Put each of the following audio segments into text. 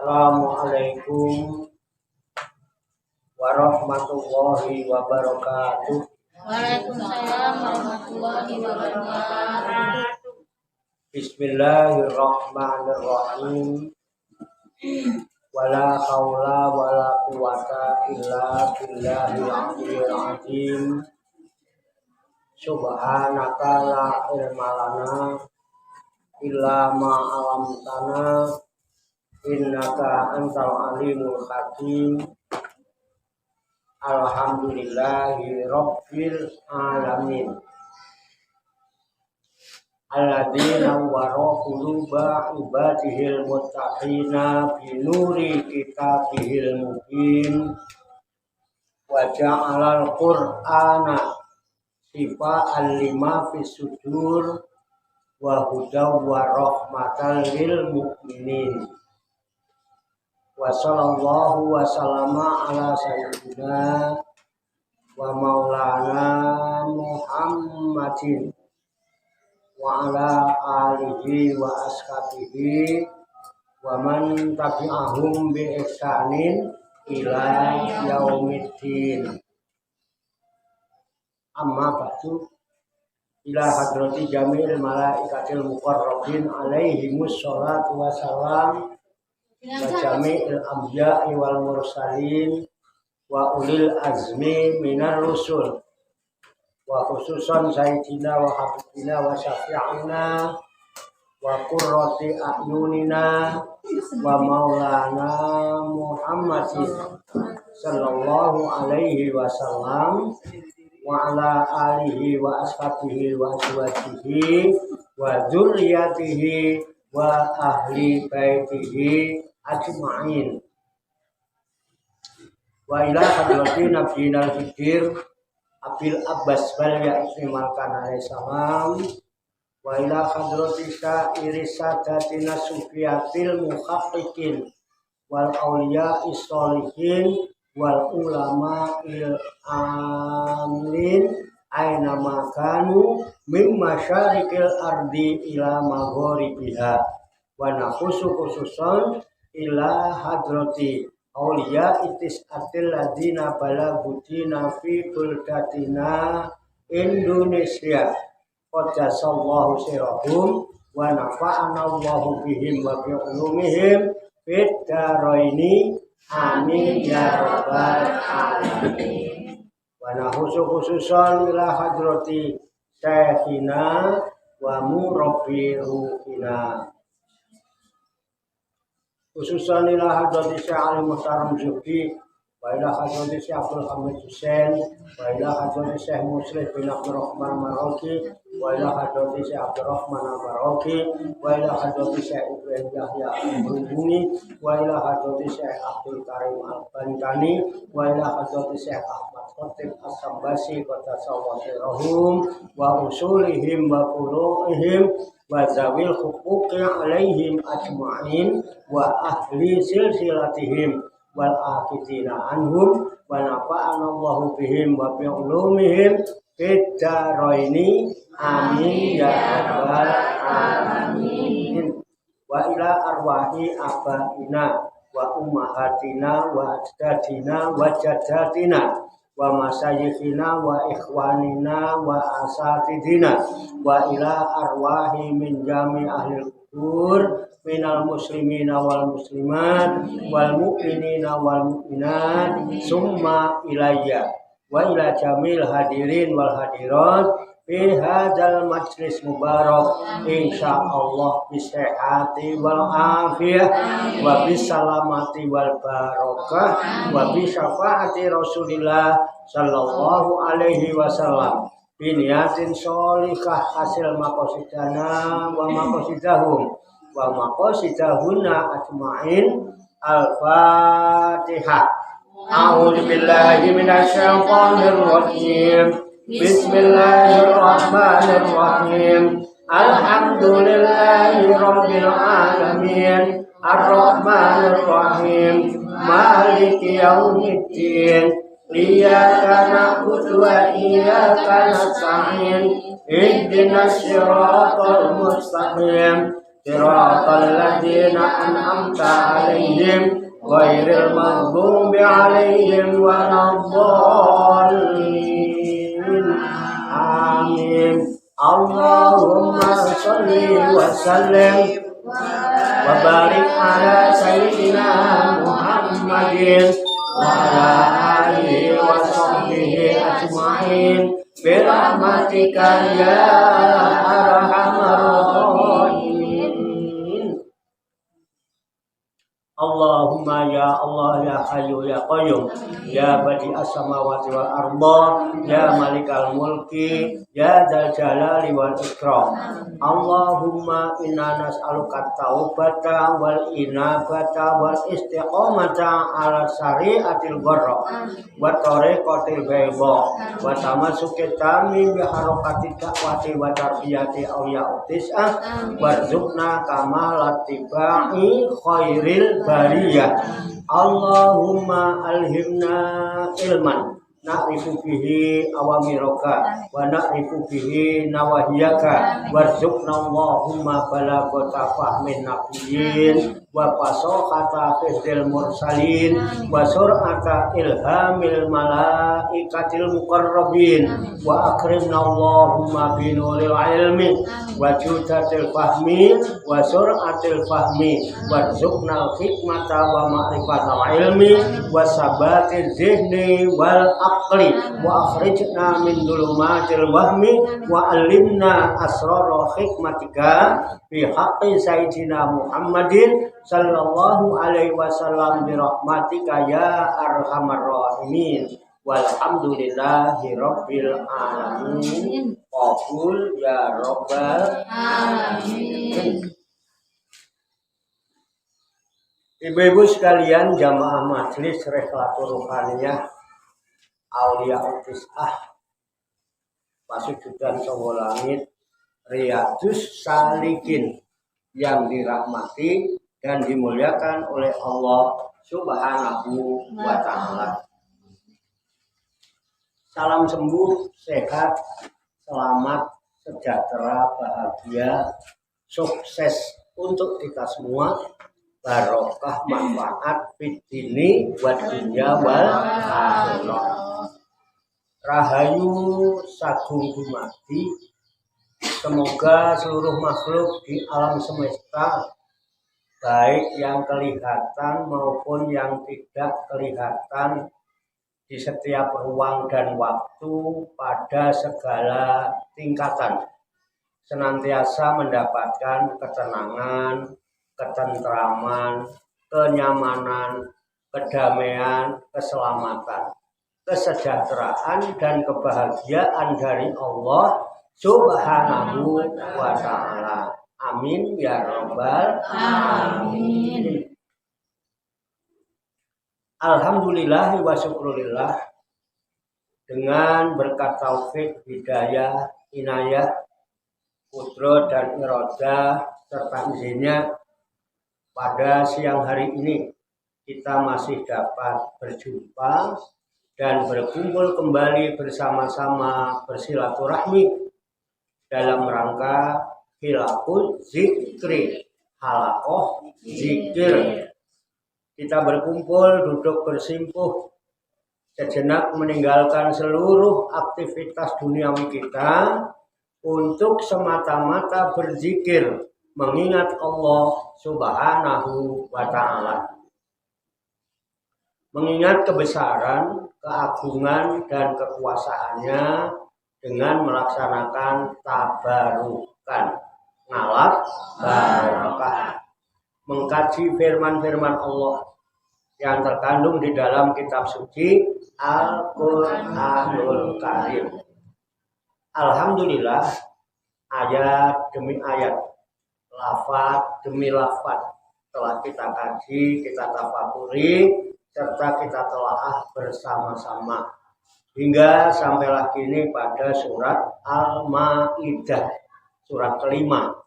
Assalamualaikum warahmatullahi wabarakatuh. Waalaikumsalam warahmatullahi wabarakatuh. Bismillahirrahmanirrahim. Wala haula wala quwata illa billahil aliyyil azim. Subhanaka la ilma lana illa ma 'allamtana innaka antal alimul hakim. Alhamdulillahi rabbil alamin. Alladzina wara quluba ibadihil muttaqina binuri kitabihil mubin wa ja'alal qur'ana shifa'an lima fis sudur wa hudaw wa rahmatan lil mu'minin. Wa sallallahu wa sallama ala sayyidina wa maulana Muhammadin wa ala alihi wa ashabihi wa man tabi'ahum bi ihsanin ila yaumiddin. Amma ba'du. Ila hadrati jamil malaikatil muqarrabin alaihimus sholatu wassalam wa jami'il anbiya'i wal mursalin wa ulil azmi minar rusul wa khususan sayyidina wa habibina wa syafi'ina wa qurrati a'yunina wa maulana Muhammadin sallallahu alaihi wasallam wa ala alihi wa ashabihi wa azwajihi wa dzurriyyatihi wa ahli baitihi ajma'in. Wa ila hadrati nabiyina al-fidir Abil Abbas Balya ibn Malkan alaihi salam wa ila hadrati sa'iri sadatina sufiyatil muhaqqiqin wal awliya is-sholihin wal ulama il amlin aina makanu mimma syarikil ardi ila magharibiha wa nakhusu khususan ila hadrati awliya itis atil ladina balagutina fi buldatina Indonesia qaddasallahu sirahum wa nafa'ana Allahu bihim wa bi ulumihim fid daraini amin ya rabbal alamin. Wa nakhusu khususan ila hadrati syekhina wa murabbi ruhina khususan ila hadrati Syekh Ali Muhtaram Zuhdi wa ila hadrati Syekh Abdul Hamid Hussein wa ila hadrati Syekh Muslim bin Abdurrahman Marauki wa ila hadrati Syekh Abdurrahman Marauki wa ila hadrati Syekh Ibrahim Yahya Al-Buruni wa ila hadrati Syekh Abdul Karim Al-Bantani wa ila hadrati Syekh Ahmad Khatib As-Sambasi qaddasallahu sirahum wa usulihim wa furu'ihim wa zawil huquqi alaihim ajma'in wa ahli silsilatihim wal aqidina anhum wa nafa'ana Allahu bihim wa bi ulumihim fid daraini amin ya rabbal alamin. Wa ila arwahi abaina wa ummahatina wa ajdadina wa jaddatina wa masayikhina wa ikhwanina wa asatidina wa ila arwahi min jami ahli kubur minal muslimina wal muslimat wal mu'minina wal mu'minat summa ilayya wa ila jamil hadirin wal hadirat fi hadzal majlis mubarak insyaallah bisihhati wal afiyah wa bisalamati wal barakah wa bi syafaati Rasulillah sallallahu alaihi wasallam bi niyatin sholihah hasil maqasidana wa maqasidahum wa maqasidahunna ajma'in. Al-Fatihah. A'udzu billahi minasyaitonir rajim. Bismillahirrahmanirrahim. Alhamdulillahi rabbil alamin. Ar-Rahmanir Rahim. Maliki yaumiddin. Iyyaka na'budu wa iyyaka nasta'in. Ihdinas siratal mustaqim. Siratal ladzina an'amta 'alaihim ghairil maghdubi 'alaihim waladdallin. Amin. Allahumma shalli wa sallim wa barik ala sayyidina Muhammadin wa ala alihi wa sahbihi ajma'in bi rahmatika ya arhamar rahimin. Allahumma ya Allah ya Hayyu ya Qayyum ya Badi as-samawati wal arda ya Malikal mulki ya Dzal jalali wal ikram. Allahumma inna nas'aluka taubata wal inabata wal istiqamata ala syari'atil gharra wa tariqatil bayda wa tamassuki tami bi harakati da'wati wa tarbiyati awliya tis'ah warzuqna kamalat tibai khairil bariyah. Allahumma alhimna ilman na'rifu bihi awamiraka wa na'rifu bihi nawahiyaka warzuqna Allahumma balagata fahmin nabiyyin wa fasahata fihdil mursalin wa sur'ata ilhamil malaikatil muqarrabin wa akrimna Allahumma binuril ilmi wa judatil fahmi wa sur'atil fahmi warzuqna hikmata wa ma'rifatal ilmi wa sabatiz zihni wal aqli wa akhrijna min dhulumatil wahmi wa alimna asrara hikmatika fi haqqi sayyidina Muhammadin sallallahu alaihi wasallam bi rahmatika ya arhamar rahimin. Walhamdulillahi rabbil alamin. Qabul ya rabbal alamin. Ibu-ibu sekalian, jamaah majelis Rehlatul Ruhaniyah Aulia Tis'ah Pasujudan Sowo Langit Riyadus Salikin yang dirahmati dan dimuliakan oleh Allah Subhanahu wa ta'ala. Salam sembuh, sehat, selamat, sejahtera, bahagia, sukses untuk kita semua, barokah manfaat fid dini wa dunya wal akhirah. Rahayu sagung dumadi. Semoga seluruh makhluk di alam semesta, baik yang kelihatan maupun yang tidak kelihatan, di setiap ruang dan waktu, pada segala tingkatan, senantiasa mendapatkan ketenangan, ketentraman, kenyamanan, kedamaian, keselamatan, kesejahteraan, dan kebahagiaan dari Allah Subhanahu wa ta'ala. Amin ya rabbal alamin. Alhamdulillah wa syukurillah, dengan berkat taufik, hidayah, inayah, qudrat dan iradah serta izinnya, pada siang hari ini kita masih dapat berjumpa dan berkumpul kembali bersama-sama bersilaturahmi dalam rangka hilakul zikri, halakoh zikir. Kita berkumpul, duduk bersimpuh sejenak, meninggalkan seluruh aktivitas duniawi kita untuk semata-mata berzikir, mengingat Allah Subhanahu wa ta'ala, mengingat kebesaran, keagungan, dan kekuasaannya dengan melaksanakan tabarukan, ngalap barokah, mengkaji firman-firman Allah yang terkandung di dalam kitab suci Al-Qur'anul Karim. Alhamdulillah, ayat demi ayat, lafaz demi lafaz telah kita kaji, kita tafakuri serta kita telaah bersama-sama hingga sampailah kini pada surat Al-Maidah, surat kelima,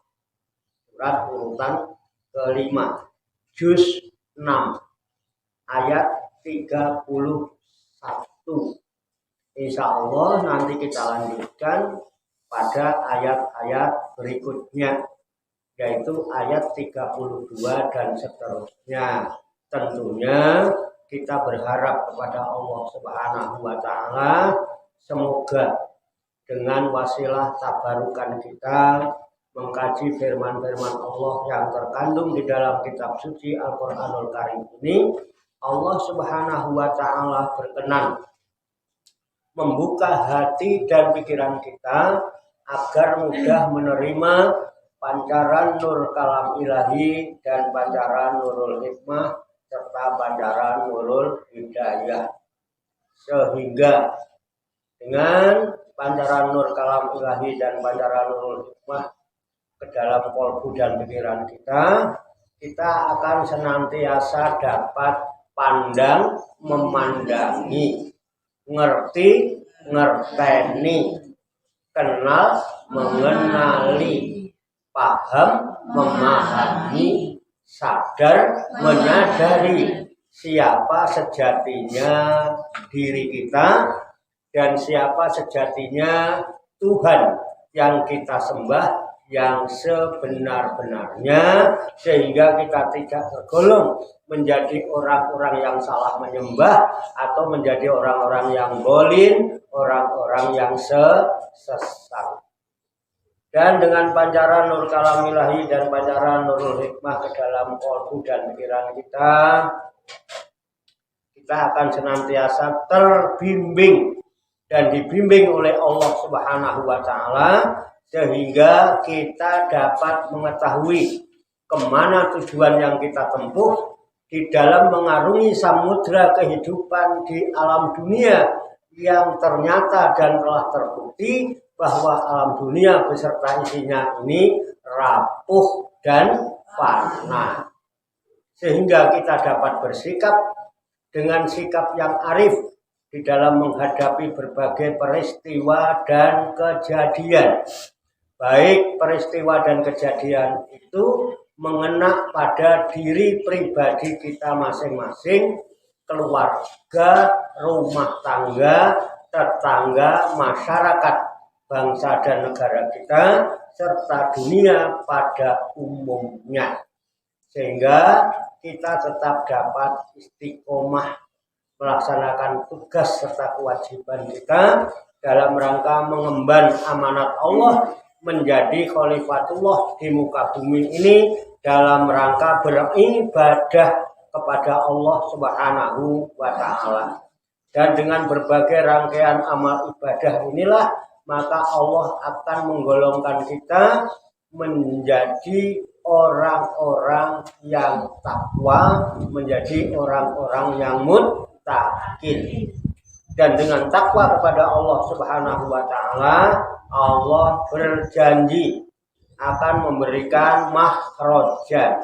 surat urutan kelima, juz 6 ayat 31. Insya Allah nanti kita lanjutkan pada ayat-ayat berikutnya, yaitu ayat 32 dan seterusnya. Tentunya kita berharap kepada Allah Subhanahu wa Ta'ala, semoga dengan wasilah tabarukan kita mengkaji firman-firman Allah yang terkandung di dalam kitab suci Al-Qur'anul Karim ini, Allah Subhanahu wa Ta'ala berkenan membuka hati dan pikiran kita agar mudah menerima pancaran nur kalam ilahi dan pancaran nurul hikmah serta pancaran nurul hidayah, sehingga dengan pancaran nur kalam ilahi dan pancaran nurul hikmah ke dalam kolbu dan pikiran kita akan senantiasa dapat pandang memandangi, ngerti ngerteni, kenal mengenali, paham memahami, sadar menyadari siapa sejatinya diri kita dan siapa sejatinya Tuhan yang kita sembah yang sebenar-benarnya, sehingga kita tidak tergolong menjadi orang-orang yang salah menyembah atau menjadi orang-orang yang bolin, orang-orang yang sesat. Dan dengan pancaran nur kalam ilahi dan pancaran nurul hikmah ke dalam kolbu dan pikiran kita akan senantiasa terbimbing dan dibimbing oleh Allah Subhanahu wa Ta'ala, sehingga kita dapat mengetahui kemana tujuan yang kita tempuh di dalam mengarungi samudra kehidupan di alam dunia yang ternyata dan telah terbukti bahwa alam dunia beserta isinya ini rapuh dan fana. Sehingga kita dapat bersikap dengan sikap yang arif di dalam menghadapi berbagai peristiwa dan kejadian. Baik peristiwa dan kejadian itu mengena pada diri pribadi kita masing-masing, keluarga, rumah tangga, tetangga, masyarakat, bangsa dan negara kita, serta dunia pada umumnya. Sehingga kita tetap dapat istiqomah melaksanakan tugas serta kewajiban kita dalam rangka mengemban amanat Allah menjadi khalifatullah di muka bumi ini dalam rangka beribadah kepada Allah Subhanahu wa Ta'ala. Dan dengan berbagai rangkaian amal ibadah inilah maka Allah akan menggolongkan kita menjadi orang-orang yang takwa, menjadi orang-orang yang muttaqin. Dan dengan takwa kepada Allah Subhanahu wa Ta'ala, Allah berjanji akan memberikan makhraja,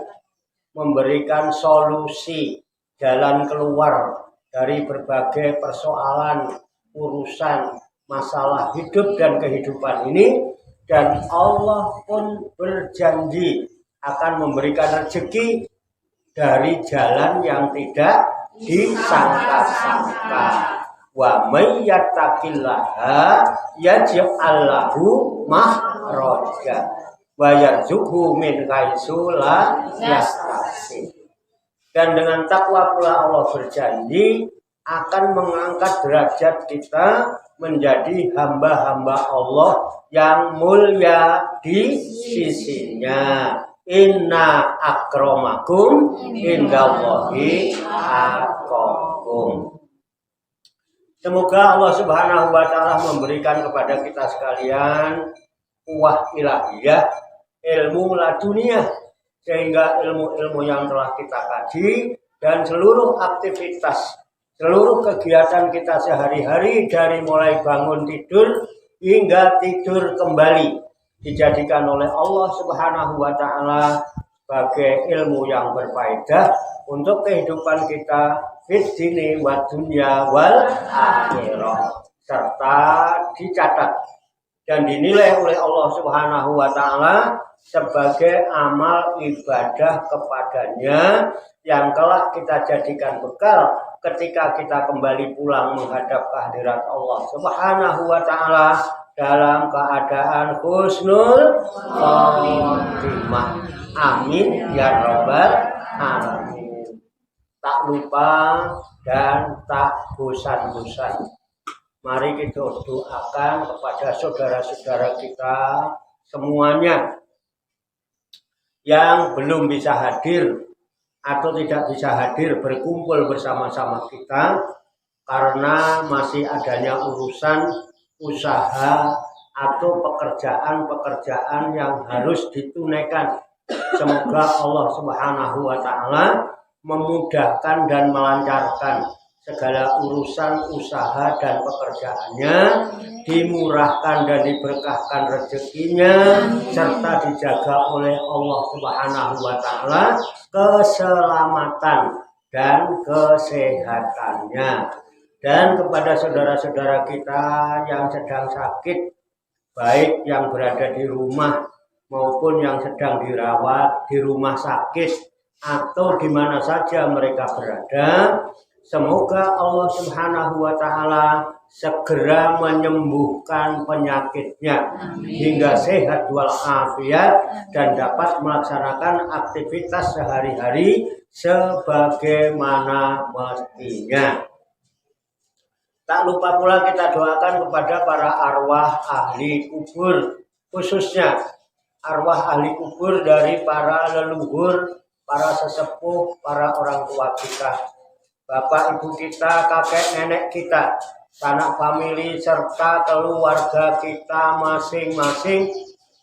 memberikan solusi, jalan keluar dari berbagai persoalan, urusan, masalah hidup dan kehidupan ini. Dan Allah pun berjanji akan memberikan rezeki dari jalan yang tidak disangka-sangka. Wa may yattaqillaha yaj'al lahu makhraja wa yarzuqhu min haitsu la yahtasib. Dan dengan takwa pula Allah berjanji akan mengangkat derajat kita menjadi hamba-hamba Allah yang mulia di sisinya. Inna akramakum indallahi atqakum. Semoga Allah Subhanahu wa Ta'ala memberikan kepada kita sekalian quwwah ilahiyah, ilmu laduniyah, sehingga ilmu-ilmu yang telah kita kaji dan seluruh aktivitas, seluruh kegiatan kita sehari-hari dari mulai bangun tidur hingga tidur kembali dijadikan oleh Allah Subhanahu wa Ta'ala sebagai ilmu yang berfaedah untuk kehidupan kita fid dini wa dunya wal akhirah, serta dicatat dan dinilai oleh Allah Subhanahu wa taala sebagai amal ibadah kepadanya yang telah kita jadikan bekal ketika kita kembali pulang menghadap kehadirat Allah Subhanahu wa taala dalam keadaan husnul khotimah. Amin ya rabbal alamin. Tak lupa dan tak bosan-bosan, mari kita doakan kepada saudara-saudara kita semuanya yang belum bisa hadir atau tidak bisa hadir berkumpul bersama-sama kita karena masih adanya urusan usaha atau pekerjaan-pekerjaan yang harus ditunaikan. Semoga Allah Subhanahu wa taala memudahkan dan melancarkan segala urusan usaha dan pekerjaannya, dimurahkan dan diberkahkan rezekinya, serta dijaga oleh Allah Subhanahu wa taala keselamatan dan kesehatannya. Dan kepada saudara-saudara kita yang sedang sakit, baik yang berada di rumah maupun yang sedang dirawat di rumah sakit atau di mana saja mereka berada, semoga Allah Subhanahu wa taala segera menyembuhkan penyakitnya hingga sehat walafiat dan dapat melaksanakan aktivitas sehari-hari sebagaimana mestinya. Tak lupa pula kita doakan kepada para arwah ahli kubur, khususnya arwah ahli kubur dari para leluhur, para sesepuh, para orang tua kita, bapak ibu kita, kakek nenek kita, sanak famili serta keluarga kita masing-masing,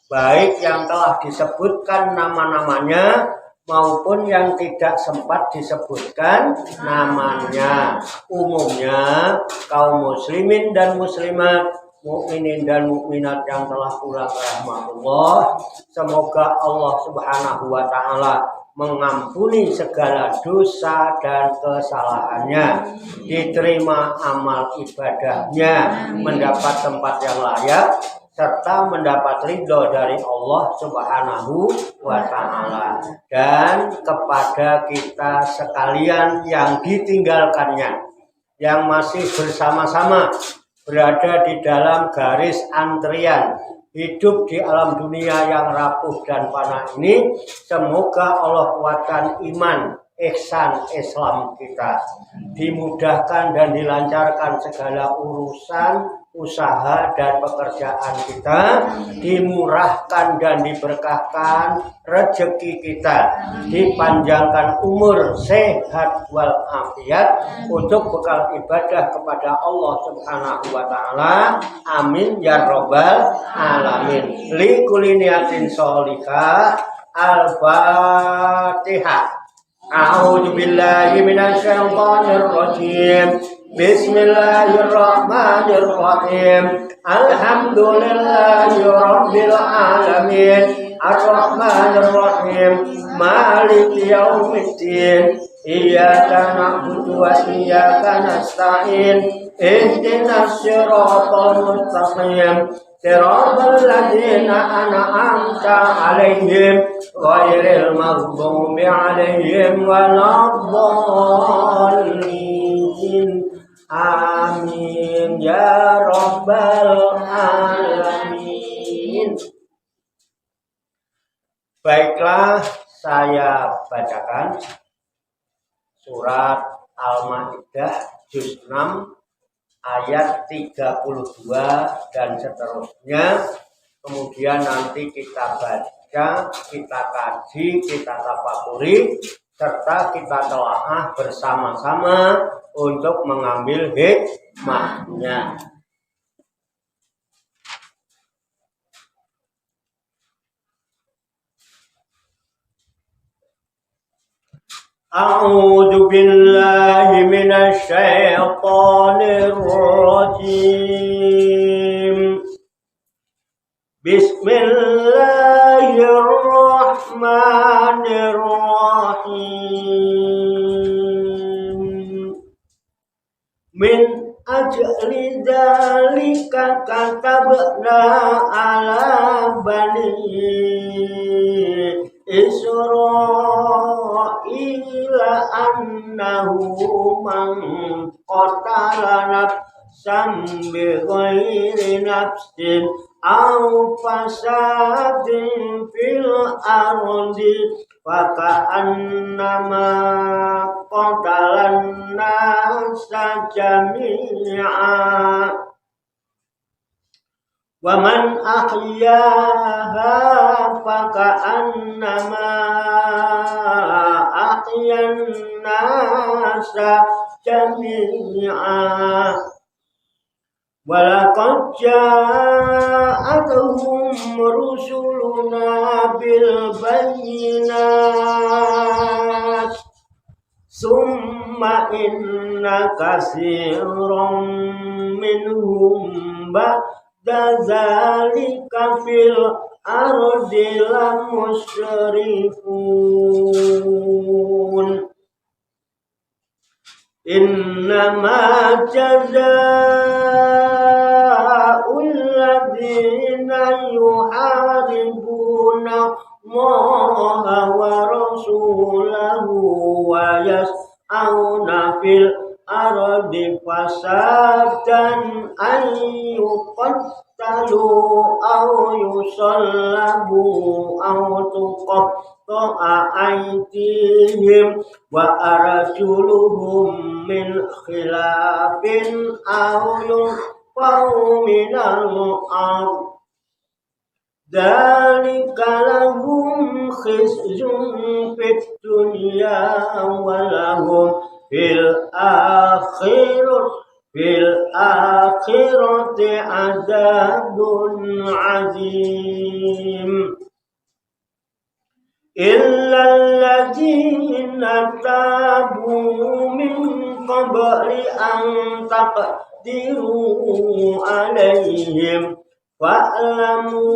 baik yang telah disebutkan nama-namanya maupun yang tidak sempat disebutkan namanya. Umumnya kaum muslimin dan muslimat, mukminin dan mukminat yang telah pulang ke rahmatullah, semoga Allah Subhanahu wa taala mengampuni segala dosa dan kesalahannya, diterima amal ibadahnya, mendapat tempat yang layak, serta mendapat ridho dari Allah Subhanahu wa taala. Dan kepada kita sekalian yang ditinggalkannya, yang masih bersama-sama berada di dalam garis antrian hidup di alam dunia yang rapuh dan fana ini, semoga Allah kuatkan iman, ihsan Islam kita, dimudahkan dan dilancarkan segala urusan usaha dan pekerjaan kita, dimurahkan dan diberkahkan rezeki kita, dipanjangkan umur, sehat walafiat untuk bekal ibadah kepada Allah Subhanahu wa taala. Amin ya rabbal alamin. Li kulli niyatin sholihah. Al-Fatihah. A'udzu billahi minasyaitonir rajim. Bismillahirrahmanirrahim. Alhamdulillahi rabbil alamin. Ar-Rahmanir-Rahim. Maliki yaumiddin. Iyyaka na'budu wa iyyaka nasta'in. Ihdinas siratal mustaqim. Siratal ladzina an'amta 'alaihim ghairil maghdubi 'alaihim waladdallin. Amin ya rabbal alamin. Baiklah, saya bacakan surat Al-Maidah juz 6 ayat 32 dan seterusnya. Kemudian nanti kita baca, kita kaji, kita tafakuri, serta kita telaah bersama-sama untuk mengambil hikmahnya. A'udzu billahi minasy syaithanir rajim. Bismillahirrahmanirrahim. lidzalika katabna ala bani Israila annahu man qatala nafsan bighairi nafsin aw fasadin fil ardi faka'annama qatalan nasa jami'a wa man ahyaha faka'annama ahyan nasa jami'a walaqad ja'atuhum rusuluna bil bayyinat summa inna katsiran minhum ba'da zalika fil ardi lamusrifun innama jazaa'ul ladzina yuharibuna Allaha wa rasulahu wa yas'auna fil ardi fasadan an yuqattalu aw yusallabu aw tuqatta'a aydihim wa arjuluhum min khilafin aw yunfaw minal ardh dzalika lahum khizyun fid dunya wa lahum fil akhirati adzabun azim illal ladzina tabu min qabli an taqdiru alaihim fa'lamu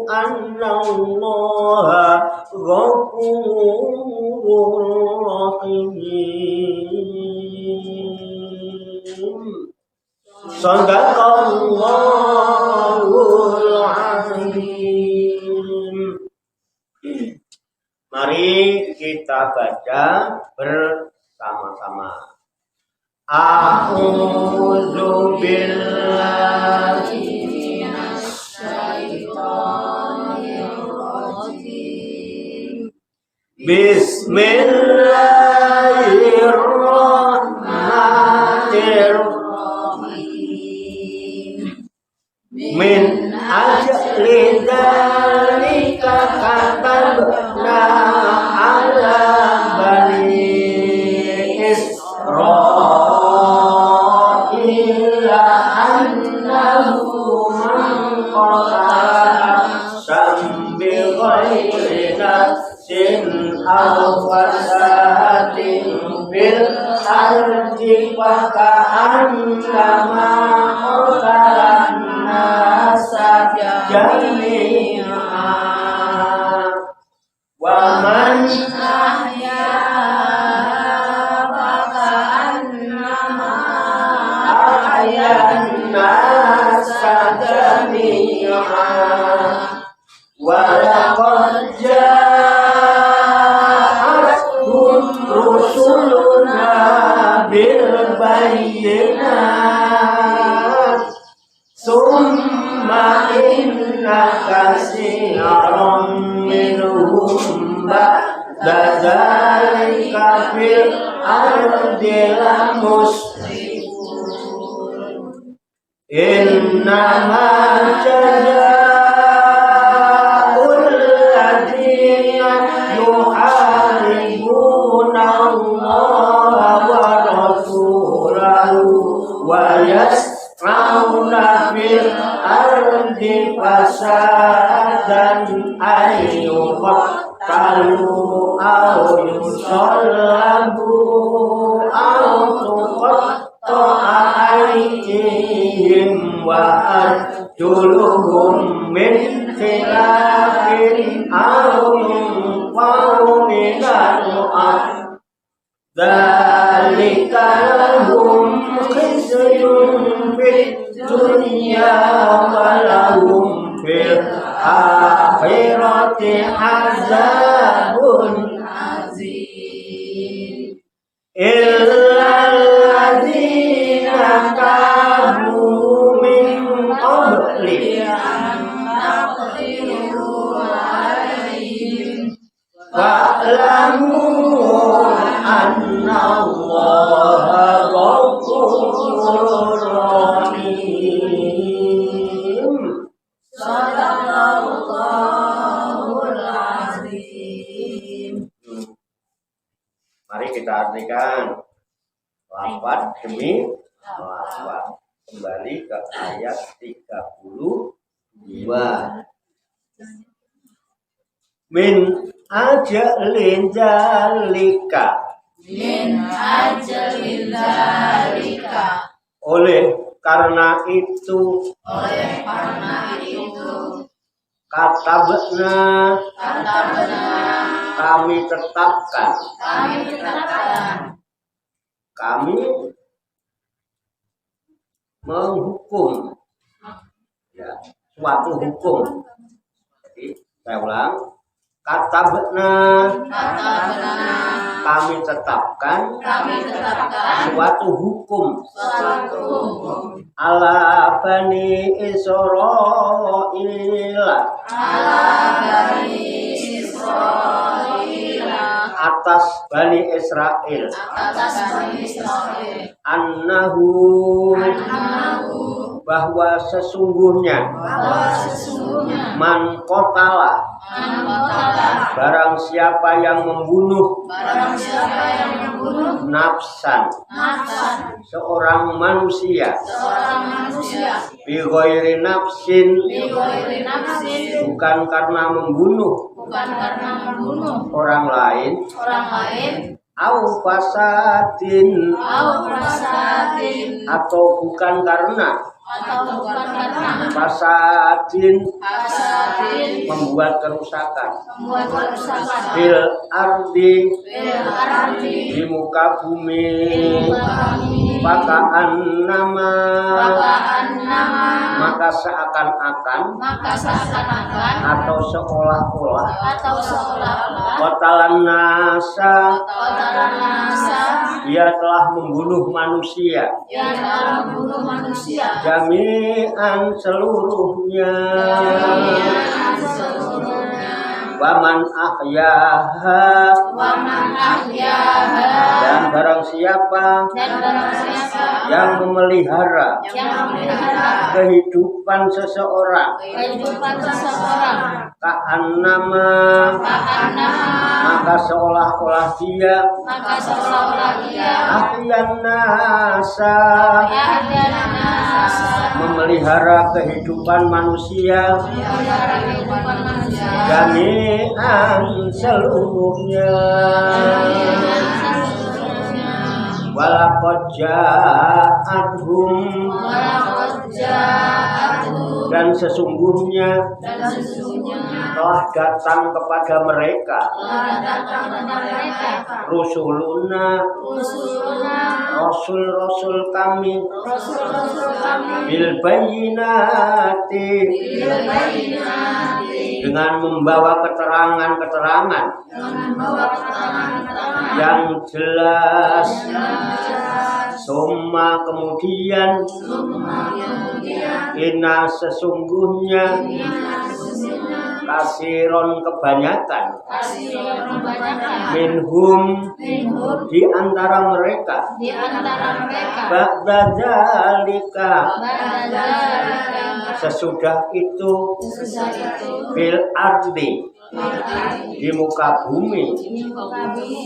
anna Allaha ghafurur rahim. Shadaqallahul azim. Mari kita baca bersama-sama. A'udzu billahi minasy syaithanir rajim. Bismillahirrahmanirrahim. Min ajli dzalika katabna ala bani Israila annahu man qatala sambi ghairi nafsin aw fasadin fil ardi faka'annama qatalan nasa jami'a wa man walaqad ja'atuhum rusuluna bil bayyinat summa inna katsiran minhum ba'da dzalika fil ardi lamusrifun innama jazaa'ul ladzina yuharibuna Allaha wa rasulahu wa yas'auna fil ardi fasadan ay yuqtalu aw yusallabu aw tuqatta'a aydihim wa arjuluhum min khilafin aw yunfaw minal ardh dzalika lahum dunya walahum fil akhirati azabun azim. illal ladzina tabu min qabli fa'lamu anna Allaha ghafurur rahim. Shadaqallahul azim. Mari kita artikan lafaz demi lafaz. Kembali ke ayat 32. Min ajalin zalika. Min ajalin zalika. Oleh karena itu. Oleh karena itu. Katabna. Kami tetapkan. Kami menghukum. Ya, suatu hukum. Jadi saya ulang. Katabna. Kami tetapkan suatu hukum ala bani Israil atas bani Israel annahu bahwa sesungguhnya man qatala barang siapa yang membunuh nafsan seorang manusia bi ghairi nafsin bukan karena membunuh orang lain au fasadin atau bukan karena fasadin membuat kerusakan bil ardi di muka bumi pakaan nama maka seakan-akan atau seolah-olah qatalan nasa dia telah membunuh manusia jami'an seluruhnya waman ahyaha dan barang siapa yang memelihara kehidupan seseorang ka'annama maka seolah-olah dia ahyan nasa memelihara kehidupan manusia jami'an seluruhnya walaqad ja'atuhum dan sesungguhnya telah datang kepada mereka rusuluna rasul-rasul kami bil bayyinati dengan membawa keterangan-keterangan yang jelas summa kemudian inna sesungguhnya kasiron kebanyakan minhum di antara mereka ba'da dzalika sesudah itu fil ardi di muka bumi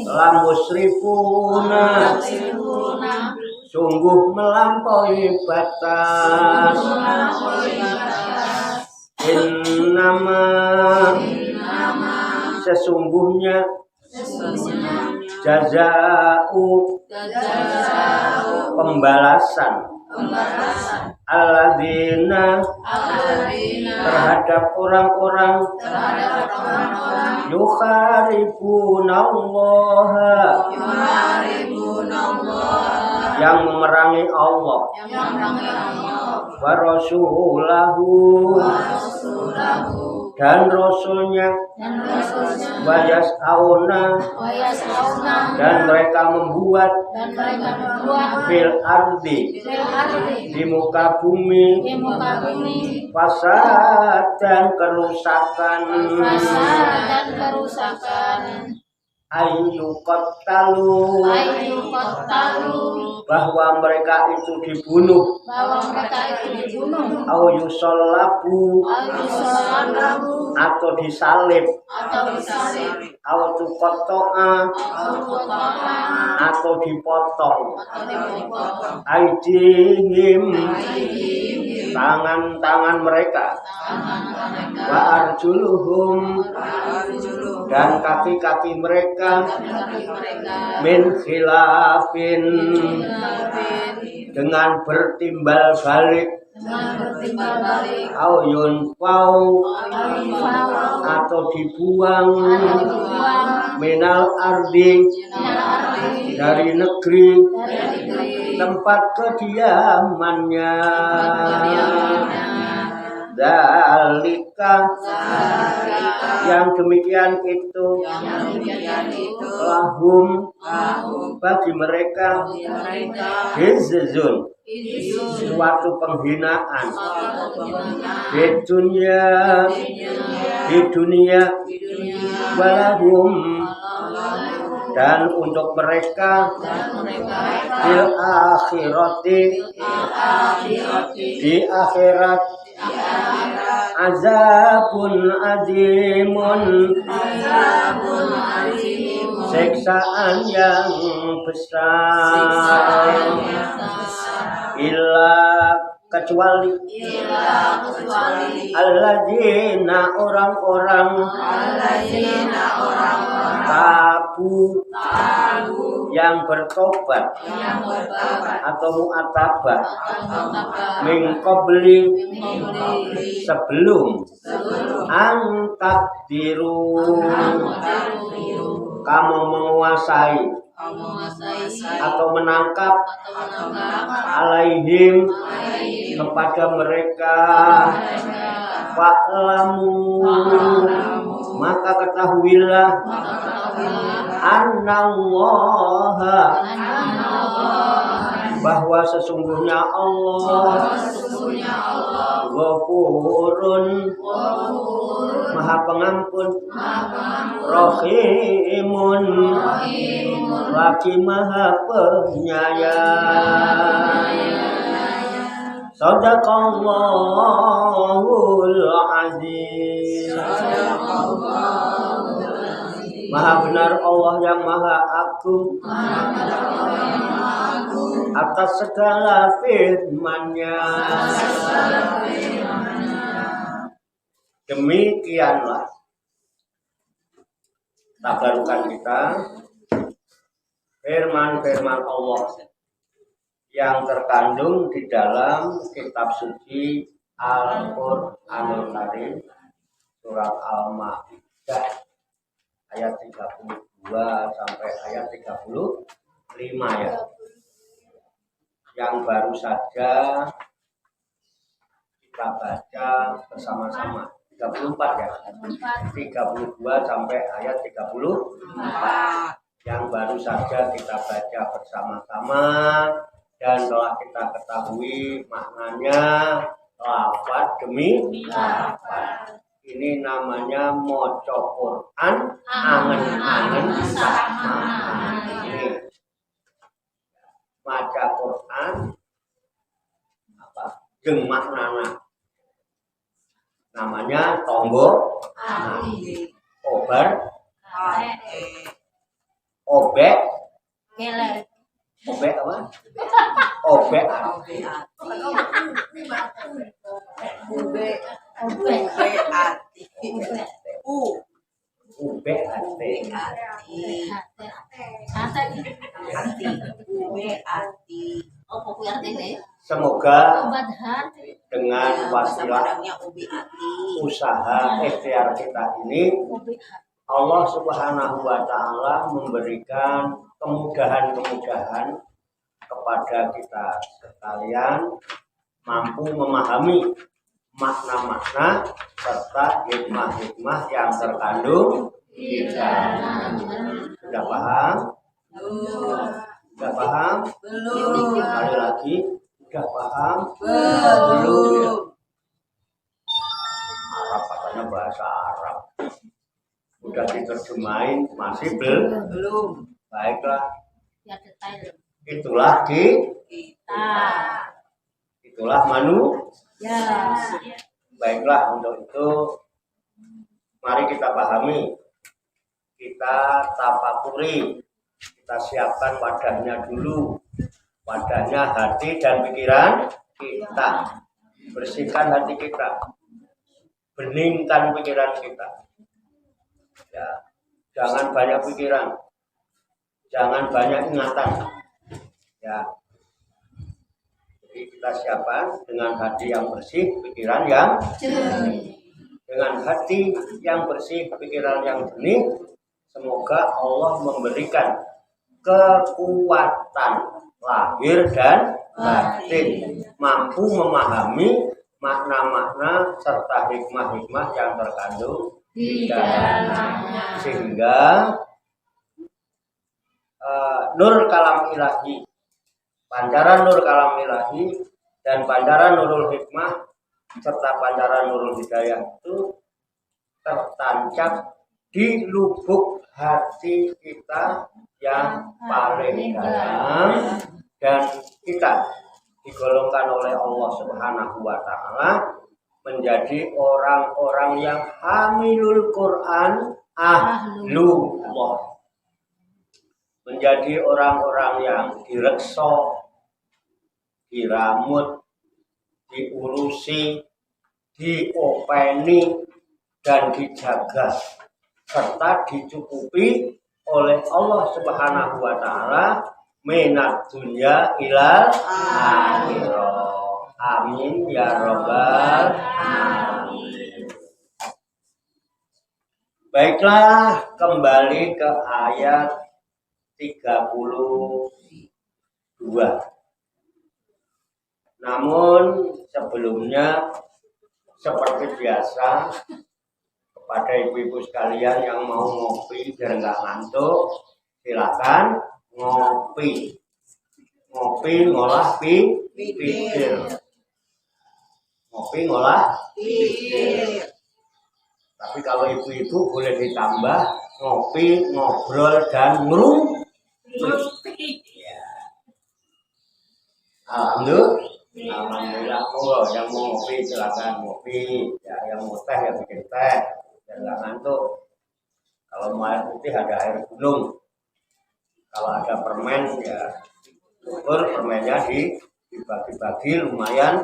la musrifuna sungguh melampaui batas innama sesungguhnya jaza'u pembalasan alladzina terhadap orang-orang yukharibuna Allah yang memerangi Allah wa rasulahu dan rasulnya wa yas'auna dan mereka membuat fil ardi di muka bumi fasad dan kerusakan ayyuqattalu bahwa mereka itu dibunuh au yusallabu atau disalib au tuqatta'a atau dipotong aidihim tangan-tangan mereka wa arjuluhum dan kaki-kaki mereka min khilafin dengan bertimbal balik au yunfau atau dibuang minal ardi dari negeri tempat kediamannya dalika yang demikian itu lahum bagi mereka hizzun suatu penghinaan di dunia walahum dan untuk mereka fil akhirati di akhirat azabun azimun siksaan yang besar illa kecuali alladzina orang-orang tabu yang bertobat atau mu'atabat min qabli sebelum antakdiru kamu menguasai atau menangkap alaihim kepada mereka fa'lamu maka ketahuilah annallaha bahwa sesungguhnya Allah Ghafurun Maha Pengampun Rahimun lagi Maha Penyayang. Shadaqallahul Azim. Maha benar Allah yang Maha Agung atas segala firman-Nya. Demikianlah tabarukan kita firman-firman Allah yang terkandung di dalam kitab suci Al-Qur'anul Karim surat Al-Maidah ayat 32 sampai ayat 35 ya. Yang baru saja kita baca bersama-sama 34 ya. 32 sampai ayat 34. Yang baru saja kita baca bersama-sama dan telah kita ketahui maknanya lafaz demi lafaz. Ini namanya maca Quran angen-angen sama. Ini maca Quran apa? Jeung maknana. Namanya tombo obar obek obek apa? Obek semoga dengan wasilah usaha ikhtiar kita ini Allah Subhanahu wa Ta'ala memberikan kemudahan-kemudahan, kepada kita sekalian mampu memahami makna-makna serta hikmah-hikmah yang terkandung di dalam. Sudah paham? Sudah paham? Belum. Sekali lagi, sudah paham? Belum. Arab katanya bahasa Arab. Udah diterjemahin masih belum. Baiklah. Ya detail. Itulah itulah Ya. Baiklah, untuk itu mari kita pahami, kita tafakuri, kita siapkan wadahnya dulu, wadahnya hati dan pikiran kita. Bersihkan hati kita, beningkan pikiran kita. Ya, jangan banyak pikiran, jangan banyak ingatan. Ya. Jadi kita siapkan dengan hati yang bersih, pikiran yang jernih. Dengan hati yang bersih, pikiran yang jernih, semoga Allah memberikan kekuatan lahir dan batin, mampu memahami makna-makna serta hikmah-hikmah yang terkandung di dalamnya, sehingga nur kalam ilahi, pancaran nur kalam ilahi dan pancaran nurul hikmah serta pancaran nurul hidayah itu tertancap di lubuk hati kita yang paling dalam, dan kita digolongkan oleh Allah Subhanahu wa Ta'ala menjadi orang-orang yang hamilul Quran ahlullah, menjadi orang-orang yang direkso, diramut, diurusi, diopeni, dan dijaga serta dicukupi oleh Allah Subhanahu wa Ta'ala minat dunya ilal akhirah. Amin ya rabbal alamin. Baiklah, kembali ke ayat 32. Namun sebelumnya, seperti biasa, kepada ibu-ibu sekalian yang mau ngopi biar nggak ngantuk, silakan ngopi. Ngopi ngolah pikir. Ngopi ngolah pikir. Tapi kalau ibu-ibu boleh ditambah ngopi, ngobrol, dan ngerumpi. Ya. Alhamdulillah, yang mau ngopi silakan ngopi. Ya, yang mau teh ya bikin teh, biar nggak ngantuk. Kalau mau air putih ada air gunung. Kalau ada permen ya syukur permennya dibagi-bagi, lumayan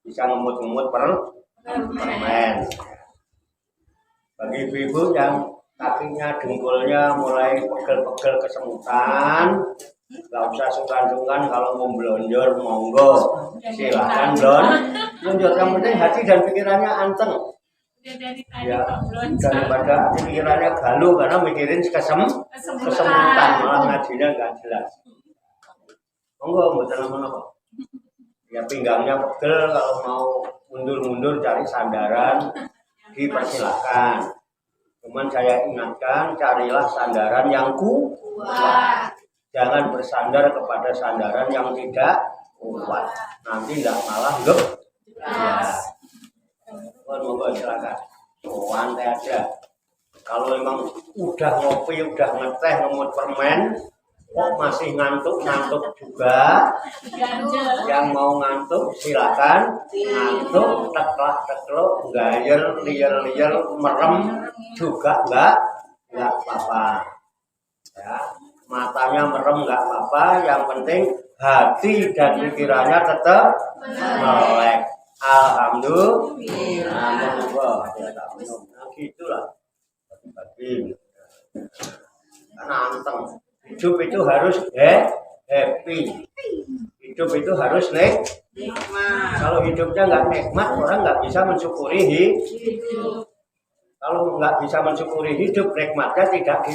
bisa ngemut-ngemut permen. Bagi ibu-ibu yang kakinya dengkulnya mulai pegel-pegel kesemutan, nggak usah sungkan-sungkan, kalau mau belonjor monggo silahkan belonjor. Yang penting hati dan pikirannya anteng ya, daripada pikirannya galuh karena mikirin kesemutan, malah ngajinya nggak jelas. Monggo mboten apa-apa ya, pinggangnya pegel, kalau mau mundur-mundur cari sandaran dipersilakan. Cuman saya ingatkan, carilah sandaran yang kuat. Jangan bersandar kepada sandaran yang tidak kuat. Nanti tidak malah geblas. Monggo silakan. Santai aja. Kalau memang udah ngopi, udah ngeteh, ngemut permen, kok masih ngantuk juga, yang mau ngantuk silakan ngantuk, teklok, gayer, liar, merem juga enggak apa-apa. Ya, matanya merem enggak apa-apa, yang penting hati dan pikirannya tetap melek. Alhamdulillah. Nah, gitulah. Bagi karena anteng. Hidup itu harus happy. Hidup itu harus nikmat. Kalau hidupnya nggak nikmat, orang nggak bisa mensyukuri hidup. Kalau nggak bisa mensyukuri hidup, nikmatnya tidak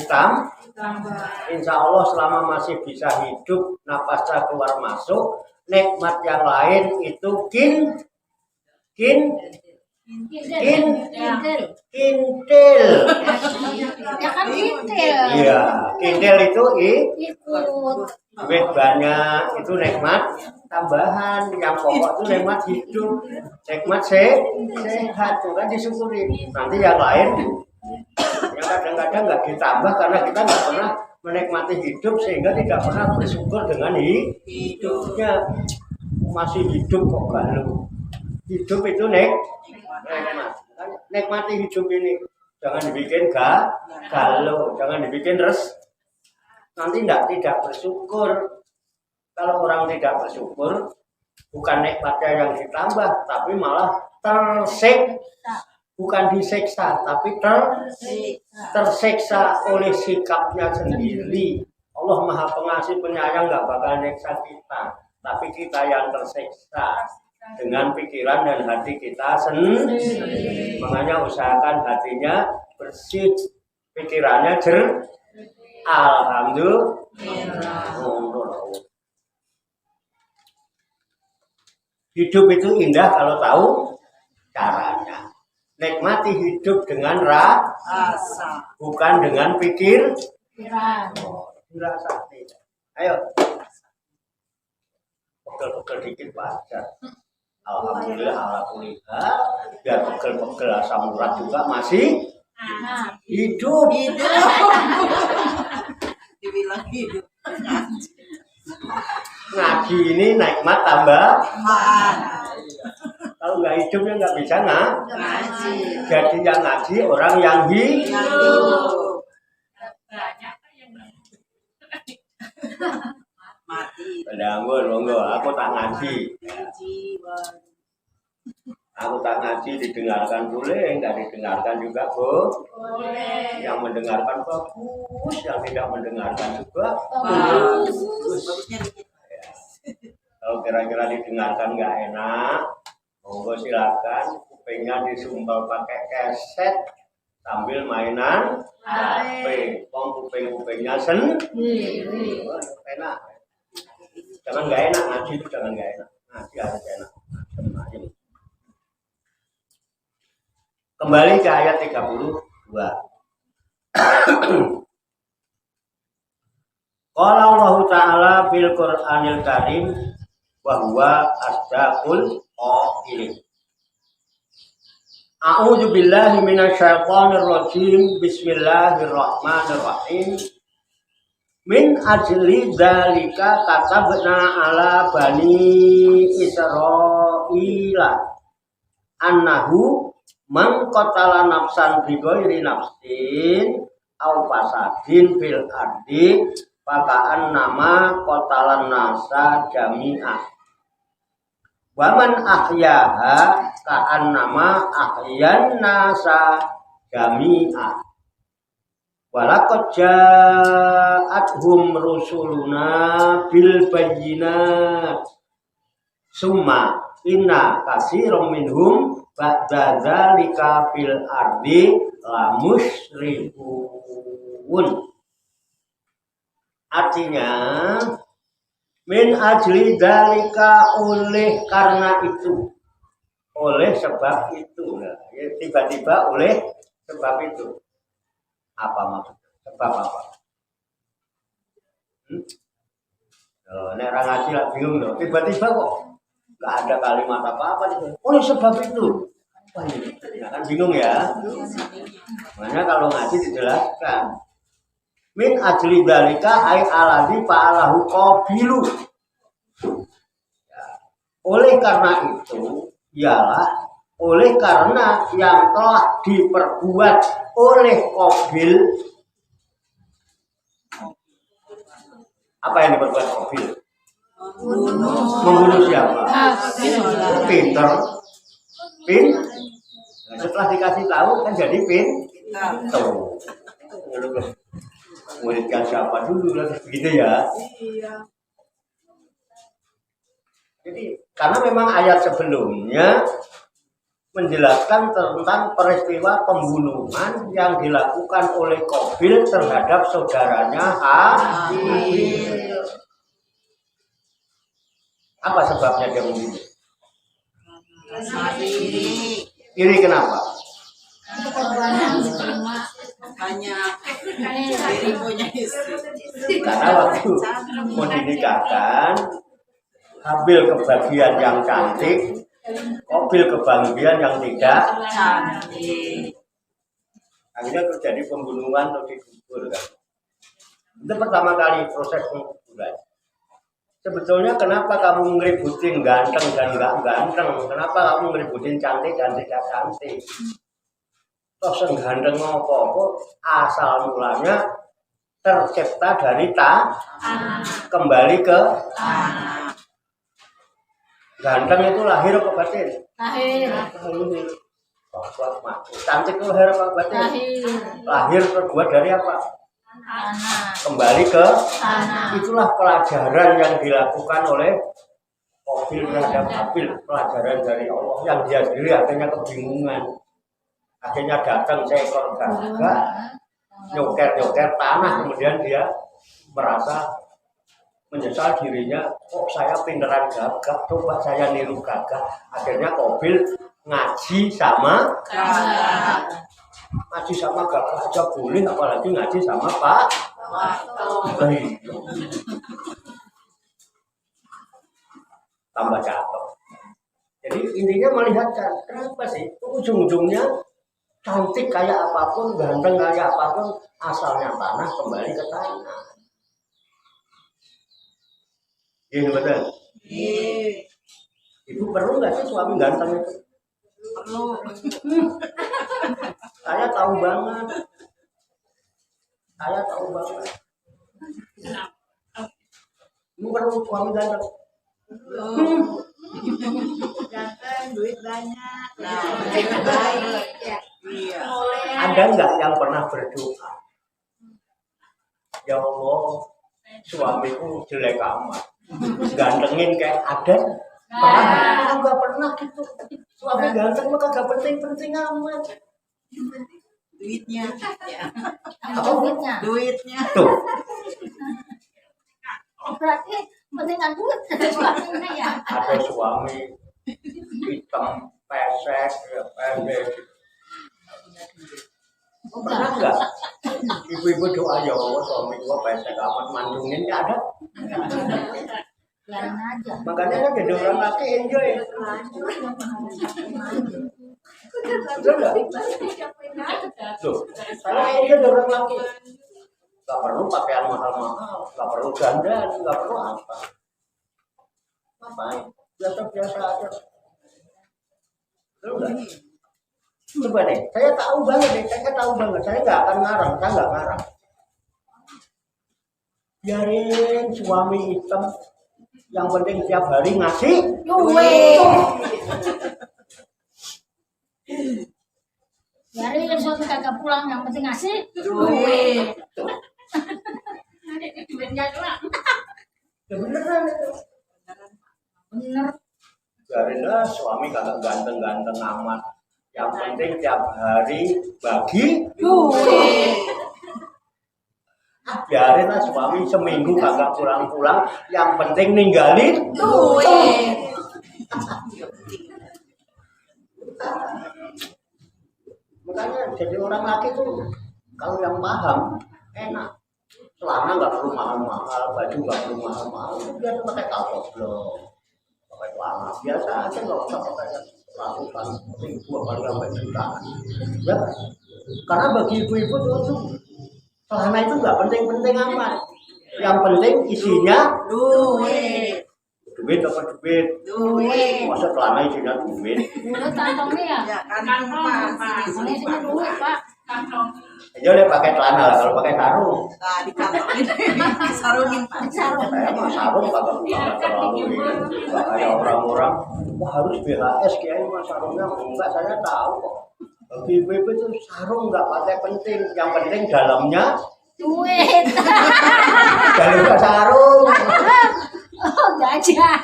insya Allah selama masih bisa hidup, napasnya keluar masuk, nikmat yang lain itu kintil. Ya kan kintil. Iya, kintil itu Ikut. duit banyak, itu nikmat tambahan. Yang pokok itu nikmat hidup, nikmat sehat, itu kan disyukuri. Nanti yang lain yang kadang-kadang nggak ditambah karena kita nggak pernah menikmati hidup sehingga tidak pernah bersyukur dengan hidupnya. Masih hidup kok galau. Hidup itu nikmat. Nikmati hidup ini. Jangan dibikin galau, jangan dibikin nanti tidak bersyukur. Kalau orang tidak bersyukur, bukan nikmatnya yang ditambah, tapi malah bukan disiksa, tapi tersiksa oleh sikapnya sendiri. Allah Maha Pengasih Penyayang, nggak bakal nyiksa kita, tapi kita yang tersiksa dengan pikiran dan hati kita sendiri. Makanya usahakan hatinya bersih, pikirannya jernih. Alhamdulillah. Hidup itu indah kalau tahu caranya. Nikmati hidup dengan rasa, bukan dengan pikiran. Rasa tidak. Ayo. Pegel-pegel dikit wajar. Alhamdulillah, alhamdulillah. Biar pegel-pegel asam urat juga masih hidup. Dibilang hidup. Ngaji ini nikmat tambah. Kalau nggak hidupnya nggak bisa Ngaji. Jadi yang ngaji orang yang hidup. Mati. Monggo, aku tak ngaji. Aku tak ngaji, didengarkan boleh, nggak didengarkan juga boleh. Yang mendengarkan bagus, yang tidak mendengarkan juga bagus. Bagusnya dikit. Kalau kira-kira didengarkan nggak enak, monggo silakan kupingnya disumpel pakai keset sambil mainan HP. Kuping-kupingnya enak. Jangan nggak enak ngaji itu, jangan nggak enak. Ngaji harus enak. Kembali ke ayat 32. Qala Allah Ta'ala fil Qur'anil Karim wa huwa asdaqul qailin. A'udzu billahi minasyaitonir rajim. Bismillahirrahmanirrahim. Min ajli dzalika katabna ala bani Israila annahu man qatala nafsan bi ghairi nafsin aw fasadin fil ardi fakaan nama qatalan nasa jami'ah wa man ahyaha ka'an nama ahyan nasa jami'ah walaqad ja'athum rusuluna bil bayyinat summa inna katsiran minhum ba'da dzalika fil ardi la musyrikun. Artinya min ajli dzalika, oleh karena itu, oleh sebab itu. Nah, tiba-tiba oleh sebab itu. Apa maksudnya? Sebab apa? Nek ra ngaji lah bingung loh. Tiba-tiba kok nggak ada kalimat apa-apa itu. Oleh sebab itu. Wah, ini kan bingung ya. Makanya kalau ngaji dijelaskan. Min ajli dalika ay aladi fa'alahu qabilu. Oleh karena itu, ialah oleh karena yang telah diperbuat oleh Qabil. Apa yang diperbuat Qabil? Membunuh siapa? Pinter. Nah, setelah dikasih tahu kan jadi pinter. Muridkan siapa dulu lah, begitu ya. Jadi karena memang ayat sebelumnya menjelaskan tentang peristiwa pembunuhan yang dilakukan oleh Qabil terhadap saudaranya Habil. Apa sebabnya dia membunuh? Iri kenapa? Banyak diri punya istri. Karena waktu mau dinikahkan, Habil kebagian yang cantik, Qabil kebagian yang tidak Cantik. akhirnya terjadi pembunuhan atau dikubur kan. Itu pertama kali proses penguburan. Sebetulnya kenapa kamu ngeributin ganteng dan nggak ganteng? Kenapa kamu ngeributin cantik dan tidak cantik? Toh sengganteng apa-apa asal mulanya tercipta dari kembali ke ganteng itu lahir apa batin? Lahir. Cantik itu lahir apa batin? Lahir. Lahir terbuat dari apa? Tanah. Kembali ke Tanah. itulah pelajaran yang dilakukan oleh Qabil terhadap Habil, pelajaran dari Allah yang dia sendiri akhirnya kebingungan. Akhirnya datang seekor gagak nyoker tanah, kemudian dia merasa menyesal dirinya, kok saya pinteran gagak, coba saya niru gagak. Akhirnya Qabil ngaji sama gagak aja boleh, apalagi ngaji sama Pak. Tambah cakep. Jadi intinya melihatkan kenapa sih ujung-ujungnya cantik kayak apapun, ganteng kayak apapun, asalnya tanah kembali ke tanah. Iya betul. Ibu perlu nggak sih suami ganteng itu? Perlu. Saya tahu banget. Ibu perlu suami ganteng. Ganteng, duit banyak. Nah, Duit baik. Ya. iya. Ada nggak yang pernah berdoa? Ya Allah, suamiku jelek amat. Gantengin kayak ada? Pernah? Enggak pernah gitu. Suami ganteng mah kagak penting-penting amat. Duitnya. Ya. Apa duitnya? Duitnya. Tuh, Berarti pentingan duit suaminya ya. ada suami hitam, pesek, ya, pendek. Pernah nggak? Ibu-ibu doa ya Allah suami gua pesek amat mandungin nggak ada? Biarin aja. Makanya kan jadi orang laki enjoy. Betul nggak? Tuh, saya enjoy jadi orang laki. Gak perlu pakaian mahal-mahal, gak perlu dandan, gak perlu apa. Ngapain? Biasa-biasa aja. Betul nggak? Coba deh, saya tahu banget deh, saya nggak akan ngarang, saya nggak ngarang. Biarin suami hitam, yang penting tiap hari ngasih Duit. Biarin suami kagak pulang, yang penting ngasih duit. Duitnya doang. ya beneran itu. Bener. Biarinlah suami kagak ganteng-ganteng amat. Yang penting tiap hari bagi Duit. biarinlah suami seminggu kagak pulang-pulang, yang penting ninggalin Duit. Makanya jadi orang laki tuh kalau yang paham enak. Celana nggak perlu mahal-mahal, baju nggak perlu mahal-mahal, biasa pakai kaos pakai celana biasa aja, nggak usah pakai ratusan ribu apalagi sampai jutaan. Ya kan? Karena bagi ibu-ibu tuh celana itu nggak penting-penting amat. Yang penting isinya Duit. duit apa duit. Duit. Masa celana isinya duit. Duit kantongnya ya. Ya kan Pak. Ini isinya duit Pak. Ya udah pakai celana lah, kalau pakai sarung. Nah, dikantongin, disarungin Pak. Saya mah sarung kagak terlalu ini. Nggak kayak orang-orang, wah harus BHS kiai mah sarungnya enggak, saya tahu kok. Bagi ibu-ibu itu sarung nggak pakai penting, yang penting dalamnya Duit. dalamnya sarung. Oh, gajah.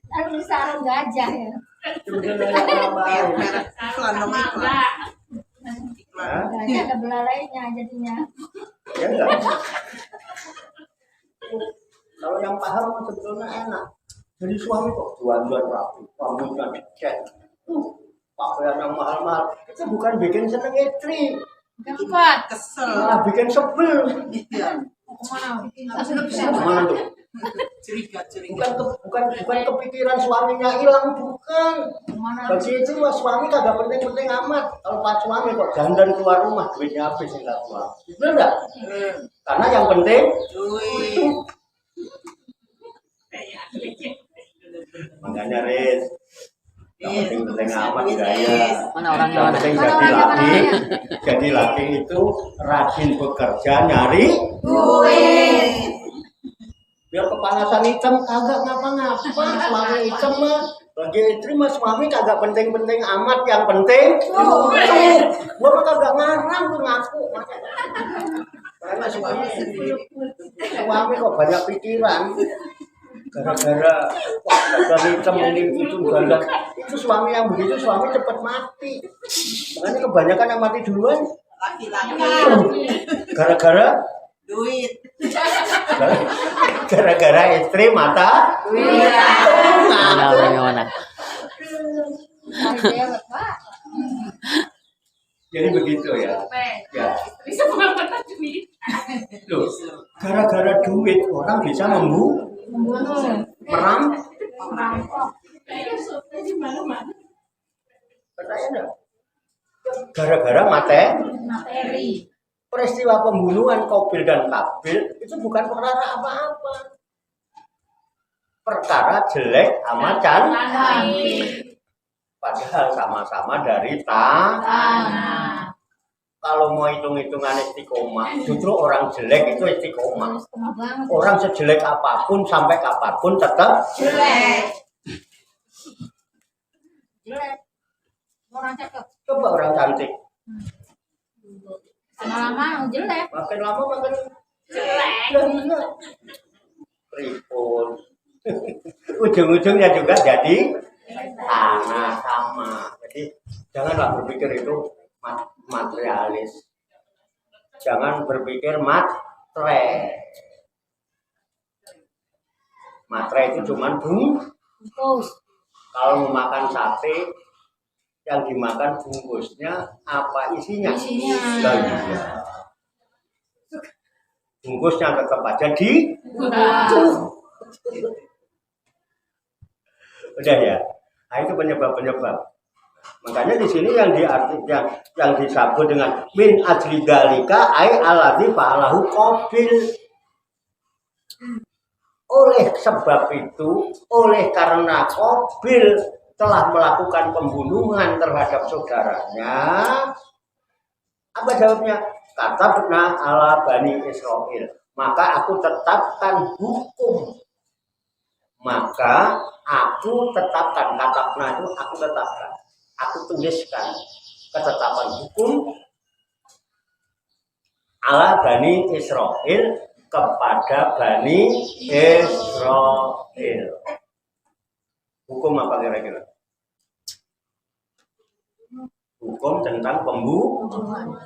Harus sarung gajah ya. Merek iklan dong iklan. Hah? Nggak ada belalainya jadinya. Ya enggak. Kalau yang paham sebetulnya enak. Jadi suami kok jual-jual rapi, rambutnya dicek, pakaian yang mahal-mahal. Itu bukan bikin seneng istri, Keempat. Kesel. malah bikin sebel. Iya. Kemana? Gimana tuh? Curiga. Bukan kepikiran suaminya hilang, bukan. Kemana? Bagi itu mah suami kagak penting-penting amat. Kalau pak suami kok dandan keluar rumah duitnya habis enggak keluar. Benar enggak? Karena yang penting Duit. makanya Riz. Yang penting amat gaya. Mana orangnya Yang mana? penting Mana jadi orangnya, laki. mana Jadi laki itu rajin bekerja nyari Duit. biar kepanasan hitam kagak ngapa-ngapa. Suami hitam mah bagi istri mah suami kagak penting-penting amat, yang penting duit. Gua mah kagak ngarang tuh ngaku. Karena suami kok banyak pikiran. Gara-gara hitam ini itu ganda. Itu suami yang begitu suami cepat mati. Makanya kebanyakan yang mati duluan Laki-laki. gara-gara Duit. gara-gara istri mata Duit. Mana orangnya mana? Pak. jadi begitu ya. Ya. Loh, gara-gara duit orang bisa Membunuh. meram. Merampok. Percaya enggak? Gara-gara Materi. peristiwa pembunuhan Qabil dan Kabil itu bukan perkara apa-apa. Perkara jelek sama cantik. Padahal sama-sama dari tanah. Kalau mau hitung-hitungan istiqomah, justru orang jelek itu istiqomah. Setengah banget. Orang sejelek apapun sampai kapanpun tetap Jelek. Jelek. Orang cakep. coba orang cantik. Lama-lama jelek. Makin lama makin Jelek. ribut. Ujung-ujungnya juga jadi tanah sama. Jadi janganlah berpikir itu materialis. Jangan berpikir matre. Matre itu cuman Bungkus. kalau mau makan sate yang dimakan bungkusnya apa isinya? Isinya. Lah iya. Bungkusnya tetap aja di udah ya. Nah itu penyebab-penyebab. Makanya di sini yang yang disebut dengan min ajli dalika ai alladzi fa'alahu Qabil. Oleh sebab itu, oleh karena Qabil telah melakukan pembunuhan terhadap saudaranya, apa jawabnya? Katabna ala Bani Israil. Maka aku tetapkan hukum. Maka aku tetapkan, katabna itu aku tetapkan. Aku tuliskan ketetapan hukum ala Bani Israil kepada Bani Israil. Hukum apa kira-kira? Hukum tentang pembunuhan.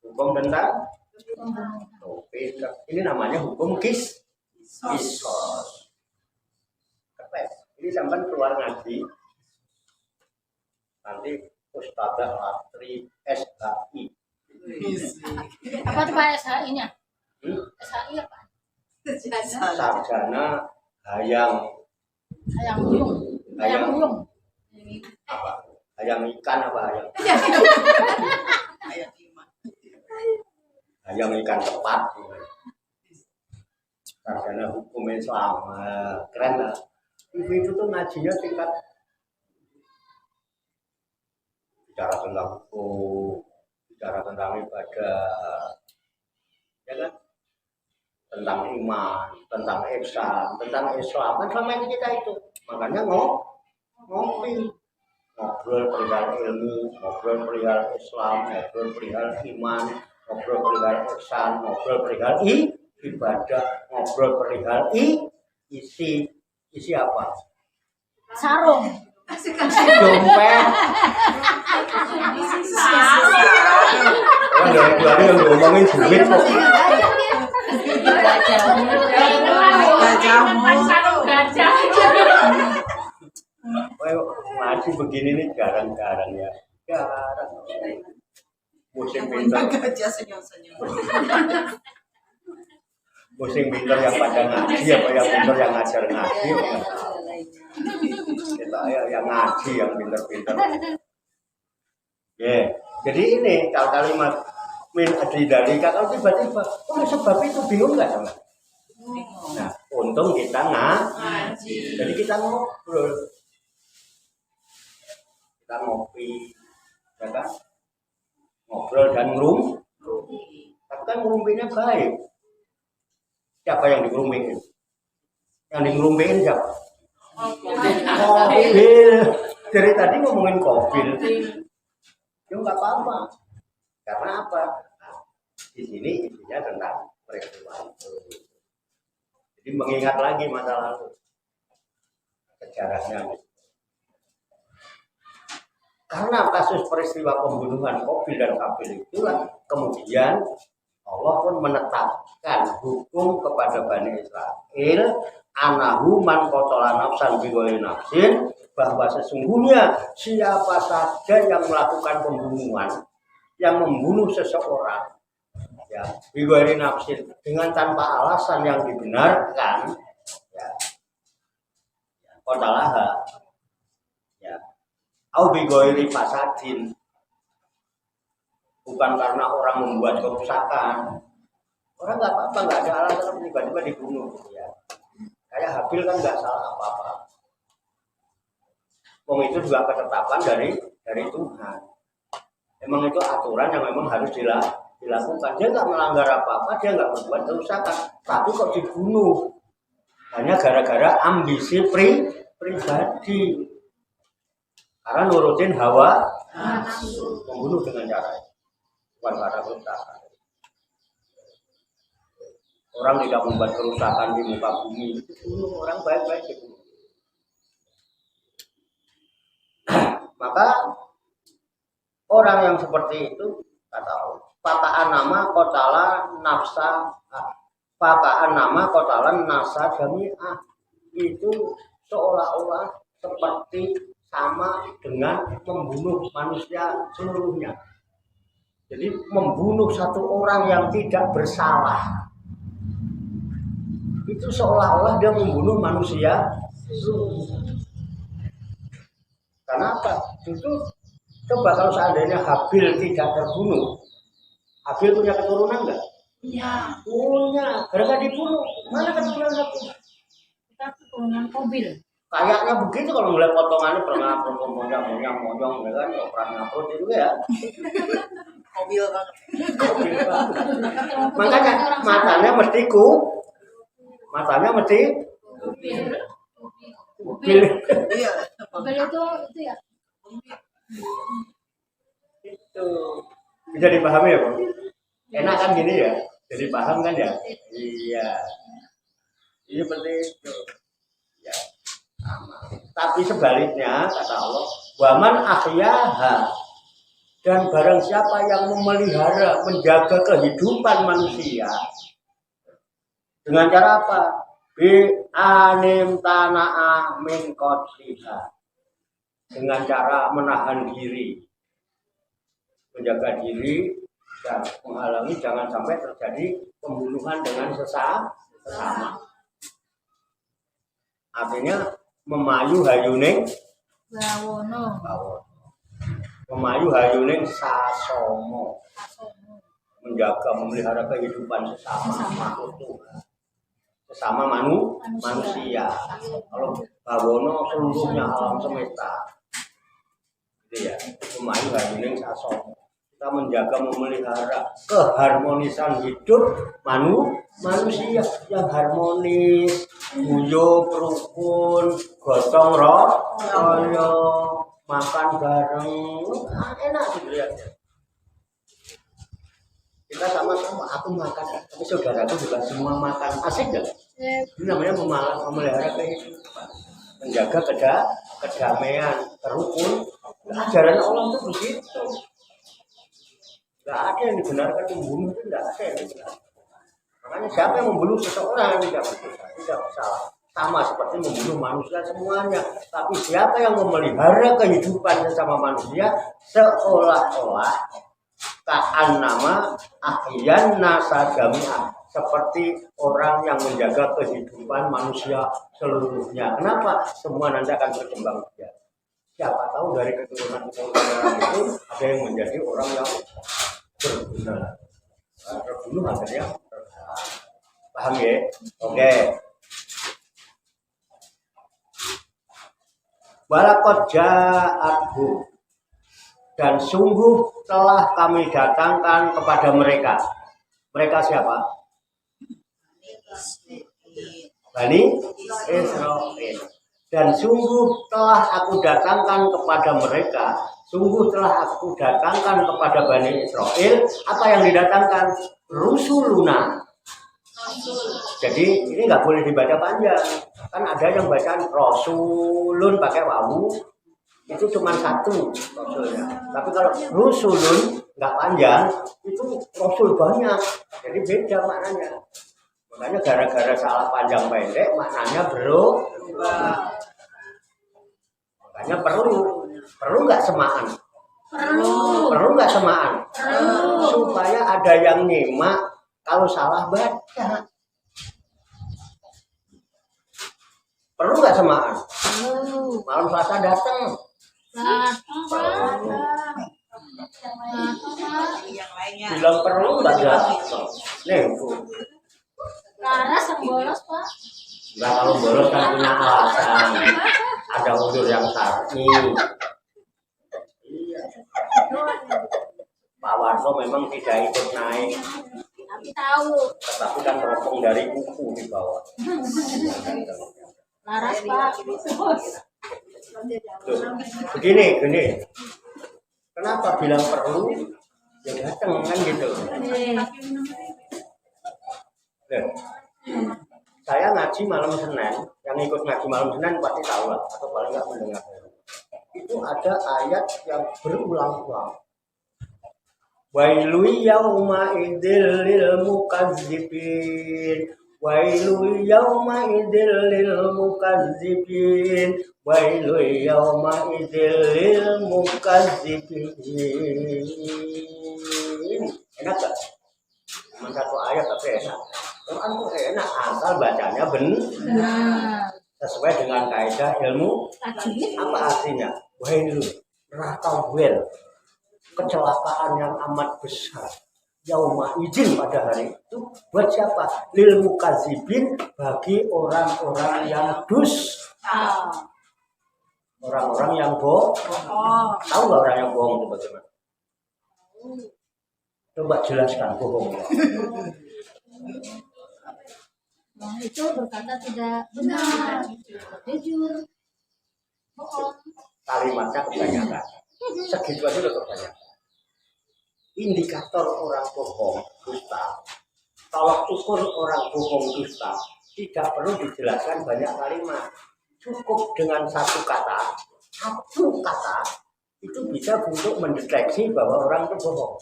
Hukum tentang ini namanya hukum kisos. Ini sampai keluar ngaji nanti Ustadzah Latri SHI. Apa tuh Pak SHI-nya? SHI apa? Sarjana hayang Ayam bulung. Ayam bulung. apa? Hayang ikan apa hayang? Hayang ikan tepat. Sarjana hukum Islam. Keren lah. Itu tuh ngajinya tingkat bicara tentang hukum, bicara tentang ibadah, ya kan? Tentang iman, tentang ihsan, tentang Islam. Kan selama ini kita itu. Makanya ngopi. Ngobrol perihal ilmu, ngobrol perihal Islam, ngobrol perihal iman, ngobrol perihal ihsan, ngobrol perihal ibadah, ngobrol perihal isi apa? Sarung. dompet. Orang dari yang ngomongin duit kok. Ngaji begini nih jarang-jarang ya. Jarang. Musim pintar. Gajah senyum-senyum. Musim pintar yang pada ngaji apa yang pintar yang ngajar ngaji. Kita yang ngaji yang pintar-pintar. Ya, jadi ini kalau kalimat min adli dari kalau tiba-tiba, oh sebab itu bingung nggak sama? Nah, untung kita ngaji. Jadi kita ngobrol, kita ngopi, ya kan? Ngobrol dan tapi kan ngerumpinya baik. Siapa yang digerumpiin? Yang digerumpiin siapa? Kobil. Dari tadi ngomongin kobil. Ya nggak apa-apa. Karena apa? Nah, di sini isinya tentang peristiwa itu. Jadi mengingat lagi masa lalu. Sejarahnya. Karena kasus peristiwa pembunuhan Qabil dan Habil itulah kemudian Allah pun menetapkan hukum kepada Bani Israel anahu man qatala nafsan bighairi nafsin, bahwa sesungguhnya siapa saja yang melakukan pembunuhan, yang membunuh seseorang ya bighairi nafsin dengan tanpa alasan yang dibenarkan ya qatalaha ya au bighairi fasadin, bukan karena orang membuat kerusakan. Orang nggak apa-apa, nggak ada alasan tiba-tiba dibunuh ya. Kayak Habil kan nggak salah apa-apa. Wong itu juga ketetapan dari Tuhan. Emang itu aturan yang memang harus dilakukan. Dia nggak melanggar apa-apa, dia nggak membuat kerusakan, tapi kok dibunuh hanya gara-gara ambisi pribadi. Karena nurutin hawa membunuh dengan cara itu, bukan karena kerusakan. Orang tidak membuat kerusakan di muka bumi, itu bunuh. Orang baik-baik itu. Maka orang yang seperti itu kata Allah, pakaan nama qatala nafsa, pakaan nama qatala nafsa jami'ah, itu seolah-olah seperti sama dengan membunuh manusia seluruhnya. Jadi membunuh satu orang yang tidak bersalah itu seolah-olah dia membunuh manusia seluruhnya. Karena apa? Itu coba kalau seandainya Habil tidak terbunuh, Habil punya keturunan enggak? Iya. Punya. Gara-gara dibunuh, mana keturunan Habil? Kita keturunan Qabil. Kayaknya begitu kalau melihat potongannya pernah monyong ya kan, operan ngapot itu ya. Mobil banget. Makanya matanya mesti matanya mesti mobil. Iya. Qabil itu ya. Itu bisa dipahami ya, Pak? Enak kan gini ya? Jadi paham kan ya? Iya. Ini seperti itu. Ya. Sama. Tapi sebaliknya kata Allah, waman ahyaha, dan barang siapa yang memelihara, menjaga kehidupan manusia dengan cara apa? Bi anim tana'a min qatliha, dengan cara menahan diri, menjaga diri dan menghalangi jangan sampai terjadi pembunuhan dengan sesama. Artinya memayu hayuning Bawono. memayu hayuning sasomo, menjaga memelihara kehidupan sesama makhluk Tuhan, sesama manusia. Kalau bawono seluruhnya alam semesta, gitu ya. Memayu hayuning sasomo, kita menjaga memelihara keharmonisan hidup manusia yang harmonis, guyub rukun, gotong royong, makan bareng, enak gitu ya. Kita sama-sama, aku makan, tapi saudaraku juga semua makan, asik gak? Ini namanya memelihara kehidupan, menjaga kedamaian, rukun. Ajaran Allah itu begitu. Nggak ada yang dibenarkan membunuh itu, nggak ada yang dibenarkan. Makanya siapa yang membunuh seseorang tidak berdosa, tidak salah. Sama seperti membunuh manusia semuanya. Tapi siapa yang memelihara kehidupan sesama manusia seolah-olah kaan nama ahyan nasa jami'ah, seperti orang yang menjaga kehidupan manusia seluruhnya. Kenapa? Semua nanti akan berkembang biak. Siapa tahu dari keturunan-keturunan orang itu ada yang menjadi orang yang berguna. Terbunuh akhirnya terbunuh. Paham ya? Oke. Walaqad ja'athu, dan sungguh telah kami datangkan kepada mereka. Mereka siapa? Bani Israel. Dan sungguh telah aku datangkan kepada mereka. Sungguh telah aku datangkan kepada Bani Israel. Apa yang didatangkan? Rusuluna. Jadi ini nggak boleh dibaca panjang. Kan ada yang bacaan Rasulun pakai wawu, itu cuma satu rasulnya. Tapi kalau Rusulun nggak panjang, itu Rasul banyak. Jadi beda maknanya. Makanya gara-gara salah panjang pendek, maknanya berubah. Makanya perlu nggak semaan? Perlu nggak semaan? Supaya ada yang nyimak kalau salah baca. Perlu nggak semaan? Malam Selasa datang. Yang lainnya. Bilang perlu nggak datang? Nih, Bu. Laras yang bolos, Pak. Nggak, kalau bolos kan punya alasan. Ada udur yang syar'i. Iya. Pak Warso memang tidak ikut naik, Tapi tahu. tetapi kan teropong dari kuku di bawah. Laras, Pak. Tuh, begini. Kenapa bilang perlu? Ya datang kan gitu. Loh, saya ngaji malam Senin, yang ikut ngaji malam Senin pasti tahu lah, atau paling nggak mendengar. Itu ada ayat yang berulang-ulang. Wailu yauma idzil lil mukazzibin. Wailu yauma idzil lil mukazzibin. Wailu yauma idzil lil mukazzibin. Enak gak? Cuma satu ayat tapi enak. Quran itu enak asal bacanya benar. Sesuai dengan kaidah ilmu. Apa artinya? Wailu, neraka wel. Kecelakaan yang amat besar. Yauma izin pada hari itu buat siapa? Lil mukazibin, bagi orang-orang yang dusta. Orang-orang yang bohong. Tahu nggak orang yang bohong itu bagaimana? Coba jelaskan bohong. Bohong itu berkata tidak benar, jujur, bohong. Kalimatnya kebanyakan. Segitu aja udah kebanyakan. Indikator orang bohong dusta, tolak ukur orang bohong dusta tidak perlu dijelaskan banyak kalimat, cukup dengan satu kata itu bisa untuk mendeteksi bahwa orang itu bohong.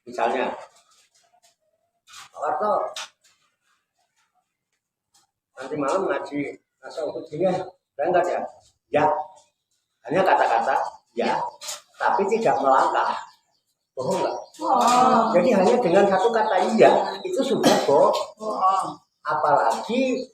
Misalnya, Pak Warto nanti malam ngaji nasa ujian, berangkat ya? Ya, hanya kata-kata ya. Tapi tidak melangkah, bohong nggak? Jadi hanya dengan satu kata iya itu sudah bohong. Apalagi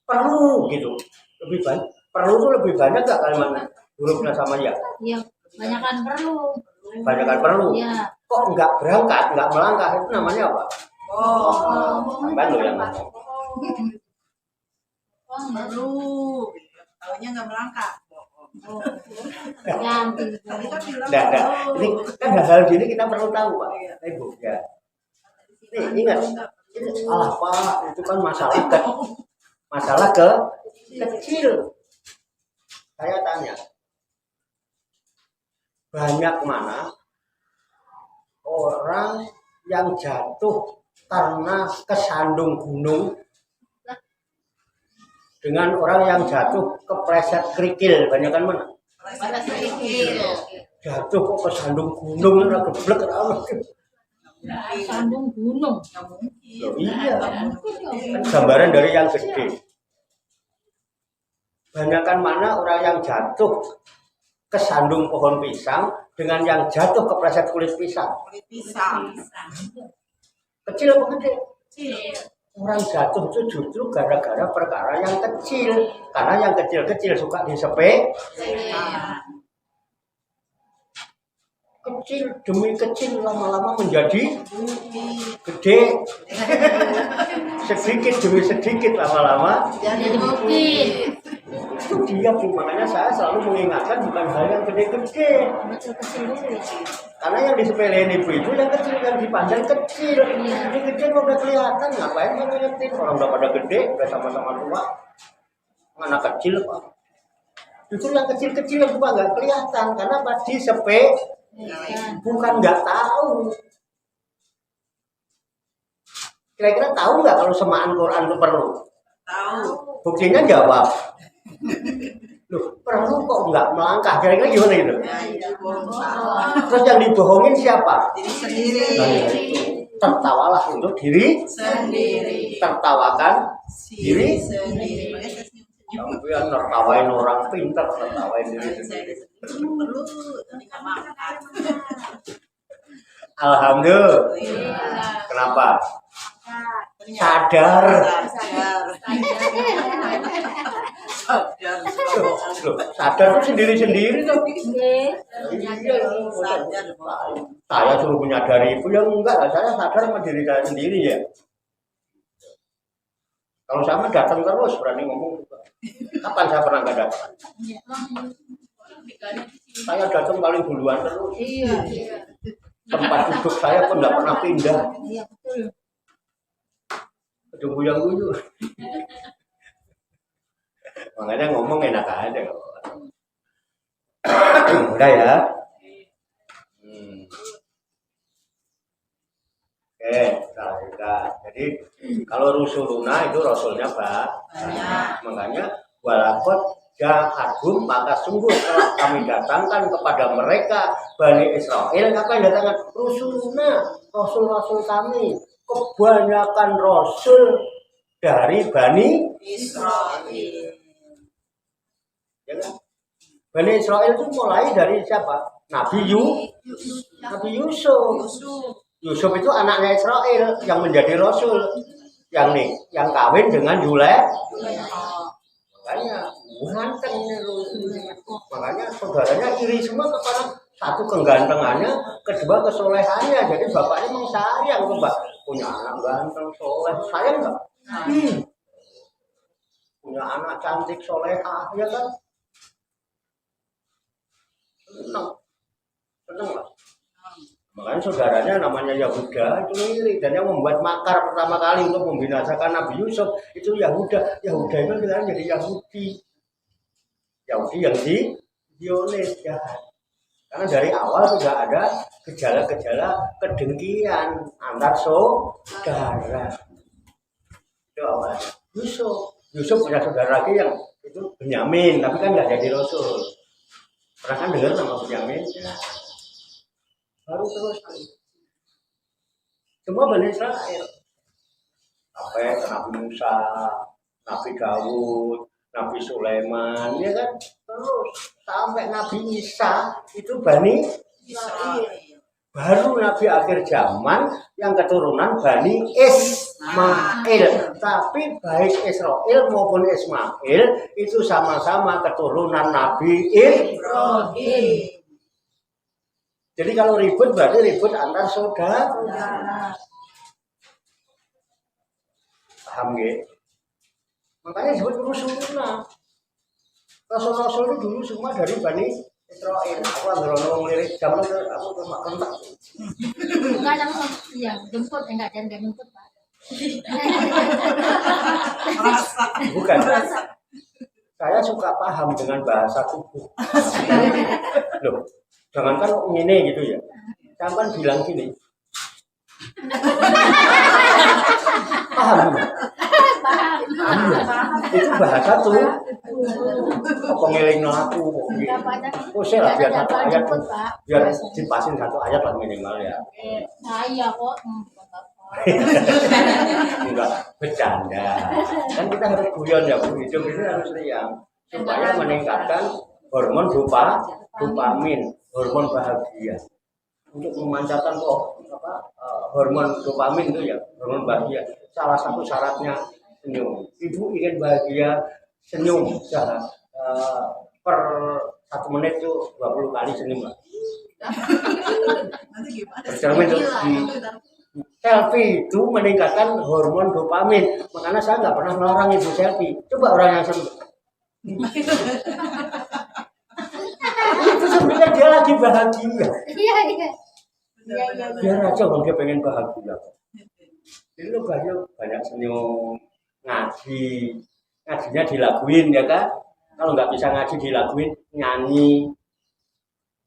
perlu gitu, lebih banyak. Perlu itu lebih banyak nggak kalimatnya hurufnya sama ya? Iya, banyakan perlu. Banyakan perlu. Iya. Kok nggak berangkat, nggak melangkah itu namanya apa? Sampai lo yang ngomong. Perlu. Tahunya nggak melangkah. Ganti. Nggak. Ini kan hal-hal gini kita perlu tahu Pak. Ibu ya. Nih ingat, ini salah Pak, itu kan masalah kecil. Saya tanya, banyak mana orang yang jatuh karena kesandung gunung? dengan orang yang jatuh kepleset kerikil, banyak kan mana? Pada sedikit. Jatuh kok ke sandung gunung, ora geblek ora ono. Sandung gunung. Loh, iya, kan gambaran dari yang gede. Banyakan mana orang yang jatuh ke sandung pohon pisang dengan yang jatuh kepleset kulit pisang. Kulit pisang. Kecil apa gede? Kecil. Orang jatuh itu justru gara-gara perkara yang kecil. Karena yang kecil-kecil suka disepe. Kecil demi kecil lama-lama menjadi gede. Sedikit demi sedikit lama-lama Jadi bukit. itu dia. Makanya saya selalu mengingatkan bukan hal yang gede-gede. Kecil-kecil dulu ya. Karena yang disepelein ibu itu yang kecil, yang dipandang kecil. Ini gede kok udah kelihatan, ngapain kamu nyetir? Orang udah pada gede, udah sama-sama tua. Anak kecil pak. Justru yang kecil-kecil yang tua nggak kelihatan karena pasti bukan nggak tahu. Kira-kira tahu nggak kalau semaan Quran itu perlu? Tahu. Buktinya jawab. Loh, perlu kok nggak melangkah? Kira-kira gimana gitu? Terus yang dibohongin siapa? Diri sendiri. Tertawalah untuk diri Sendiri. tertawakan diri Sendiri. Makanya saya senyum-senyum. tapi yang tertawain orang pintar tertawain diri Saya sendiri. perlu tapi nggak makan. Alhamdulillah. Kenapa? Sadar. Sadar. Loh, sadar tuh sendiri-sendiri tuh. Nggih. Sadar. Saya suruh menyadari itu ya enggak lah, saya sadar sama diri saya sendiri ya. Kalau sama datang terus berani ngomong juga. Kapan saya pernah nggak datang? Saya datang paling duluan terus. Iya. Tempat duduk saya pun nggak pernah pindah. Iya betul. Tunggu yang guyu. Makanya ngomong enak aja. Udah ya. Oke, kita. Jadi kalau rusuluna itu rasulnya banyak. Makanya walakot ja'ahum, maka sungguh telah kami datangkan kepada mereka Bani Israel. Apa yang datangkan? Rusuluna, rasul-rasul kami. Kebanyakan rasul dari Bani Israel. Ya kan? Bani Israel itu mulai dari siapa? Nabi Yusuf. Yusuf itu anaknya Israel yang menjadi rasul. Yang kawin dengan Yulek. Makanya ganteng ini. Makanya saudaranya iri semua kepada satu kegantengannya, kedua kesolehannya. Jadi bapaknya memang sayang tuh, Mbak. Punya anak ganteng, soleh, sayang nggak? Punya anak cantik, solehah, ya kan? Senang lah. Makanya saudaranya namanya Yahuda itu iri, dan yang membuat makar pertama kali untuk membinasakan Nabi Yusuf itu Yahuda. Yahuda itu sekarang jadi Yahudi. Yahudi yang di Zionis jahat. Karena dari awal sudah ada gejala-gejala kedengkian antar saudara. Itu awalnya. Yusuf punya saudara lagi yang itu Benyamin, tapi kan nggak jadi rasul. Pernah kan dengar nama Benyamin? Baru terus semua Bani Israel. Sampai ke Nabi Musa, Nabi Dawud, Nabi Sulaiman, ya kan? Terus sampai Nabi Isa itu Bani Israel. Baru Nabi akhir zaman yang keturunan Bani Ismail. Tapi baik Israel maupun Ismail itu sama-sama keturunan Nabi Ibrahim. Jadi kalau ribut berarti ribut antar saudara. Paham ya? Makanya disebut rusuluna. Rasul-rasul itu dulu semua dari Bani Israel. Aku ngerono ngelirik jam itu aku cuma kontak. Enggak langsung ya jemput enggak ada jemput Pak. Bukan. Saya suka paham dengan bahasa tubuh. Loh, jangankan ini gitu ya. Jangan bilang gini. Paham? paham. Itu bahasa tuh. Apa ngelingno aku kok. Oh, saya lah biar satu ayat. Biar dipasin satu ayat lah minimal ya. Saya kok. Enggak bercanda. Kan kita harus guyon ya, Bu. Hidup ini harus riang supaya meningkatkan hormon dopamin, hormon bahagia. Untuk memancarkan hormon dopamin itu ya, hormon bahagia. Salah satu syaratnya senyum. Ibu ingin bahagia, senyum. Per 1 menit itu 20 kali senyum lah. Nanti gimana? Bercermin tuh selfie itu meningkatkan hormon dopamin. Makanya saya nggak pernah melarang ibu selfie. Coba orang yang senang. Itu sebenarnya dia lagi bahagia. Iya. Biar aja kalau dia pengen bahagia. Jadi lo banyak senyum, ngajinya dilaguin ya kan. Kalau nggak bisa ngaji dilaguin, nyanyi.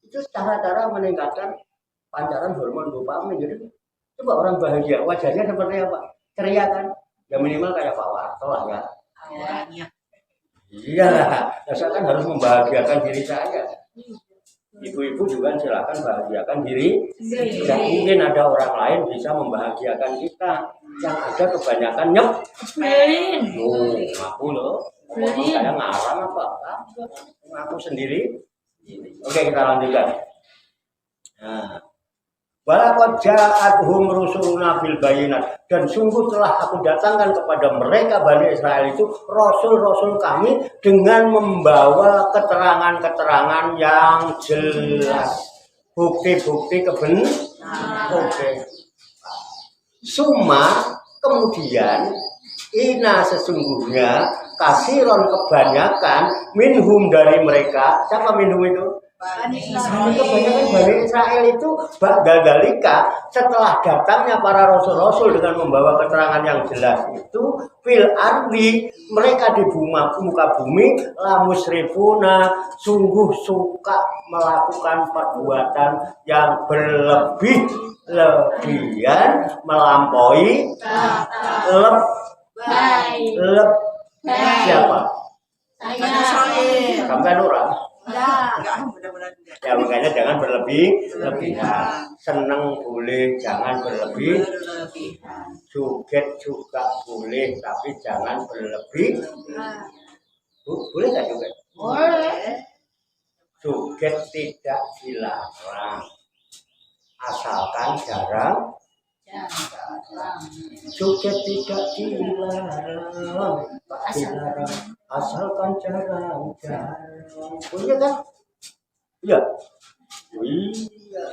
Itu cara-cara meningkatkan pancaran hormon dopamin. Jadi coba orang bahagia, wajahnya seperti apa? Ceria kan? Ya minimal kayak Pak Warto lah ya. Orangnya. Iya lah, saya kan harus membahagiakan diri saya. Ibu-ibu juga silakan bahagiakan diri. Tidak mungkin ada orang lain bisa membahagiakan kita. Yang ada kebanyakan Belin. Aku loh. Saya ngarang apa? Aku sendiri. Oke, kita lanjutkan. Nah. Walaqad ja'atuhum rusuluna bil bayinat, dan sungguh telah aku datangkan kepada mereka Bani Israel itu rasul-rasul kami dengan membawa keterangan-keterangan yang jelas, bukti-bukti kebenaran. Oke. Suma kemudian ina sesungguhnya kasiron kebanyakan minhum dari mereka. Siapa minhum itu? Kebanyakan Bani Israel itu ba'da dalika, setelah datangnya para rasul-rasul dengan membawa keterangan yang jelas itu, fil ardi, mereka di muka bumi, la musrifuna, sungguh suka melakukan perbuatan yang berlebih-lebihan, melampaui siapa? Saya. Sampai orang. Enggak, mudah-mudahan enggak. Ya makanya jangan berlebihan. Seneng boleh, jangan berlebihan. Joget juga boleh, tapi jangan berlebihan. Boleh nggak joget? Boleh. Joget tidak dilarang, asalkan jarang. Joget tidak dilarang, asalkan jarang. Punya kan? Iya. Iya.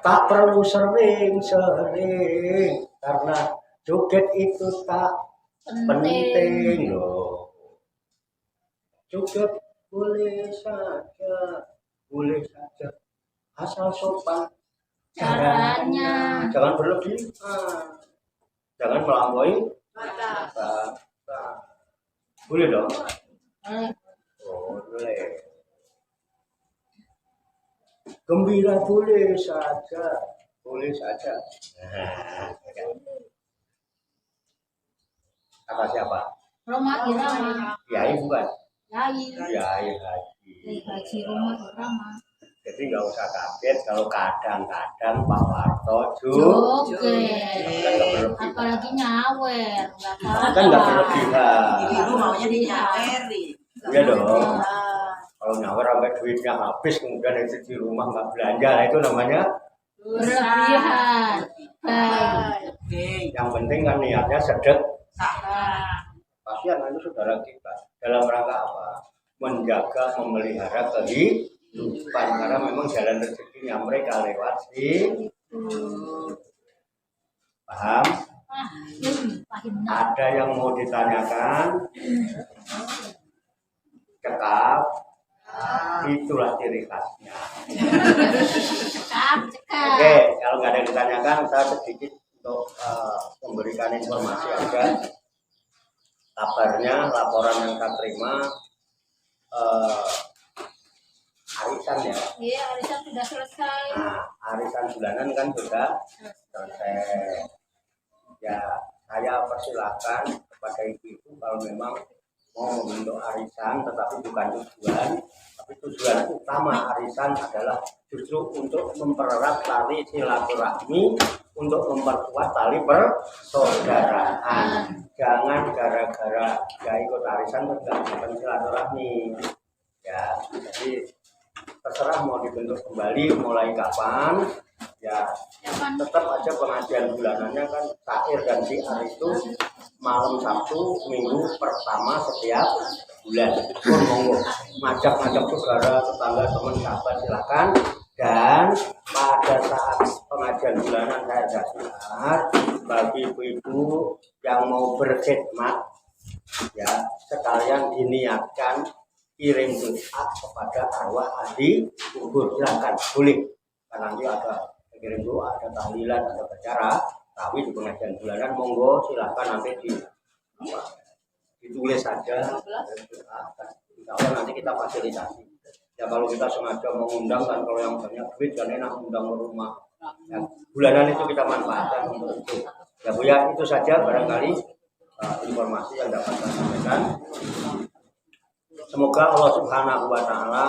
Tak perlu sering-sering karena joget itu tak penting loh. Joget boleh saja, asal sopan caranya. Jangan berlebihan, jangan melampaui batas. Boleh dong? Boleh. Gembira boleh saja. Kata siapa? Roma Irama. Kiai bukan? Yai. Haji. Haji Roma Irama. Jadi nggak usah kaget kalau kadang-kadang Pak Warto Joget. Apalagi nyawer. Kan nggak berlebihan. Ibu maunya dinyaweri. Iya dong. Kalau nyawer sampai duitnya habis kemudian itu di rumah nggak belanja, nah itu namanya berlebihan. Yang penting kan niatnya sedekah. Kasihan itu saudara kita. Dalam rangka apa? Menjaga, memelihara kehidupan, karena memang jalan rezekinya mereka lewat sini. Paham? Ada yang mau ditanyakan? Cekap. Itulah ciri khasnya. Oke, kalau nggak ada yang ditanyakan, saya sedikit untuk memberikan informasi aja. Kabarnya, laporan yang saya terima, arisan ya. Iya, arisan sudah selesai. Nah, arisan bulanan kan sudah selesai. Ya, saya persilahkan kepada ibu-ibu kalau memang mau membentuk arisan, tetapi bukan tujuan. Tapi tujuan utama arisan adalah justru untuk mempererat tali silaturahmi, untuk memperkuat tali persaudaraan. Jangan gara-gara ya ikut arisan tidak bukan silaturahmi. Ya, jadi terserah mau dibentuk kembali mulai kapan. Ya, tetap aja pengajian bulanannya kan Syair dan Syiar itu malam Sabtu minggu pertama setiap bulan. Pun monggo ngajak-ngajak saudara, tetangga, teman, sahabat silakan. Dan pada saat pengajian bulanan saya ada syiar bagi ibu-ibu yang mau berkhidmat, ya sekalian diniatkan kirim doa kepada arwah ahli kubur, silakan boleh. Karena nanti ada kirim doa, ada tahlilan, ada bicara. Tapi di pengajian bulanan monggo silahkan nanti ditulis saja. Insya Allah nanti kita fasilitasi. Ya kalau kita sengaja mengundang kan, kalau yang banyak duit kan enak undang ke rumah. Ya, bulanan itu kita manfaatkan untuk itu. Ya Bu ya, itu saja barangkali informasi yang dapat saya sampaikan. Semoga Allah Subhanahu wa Ta'ala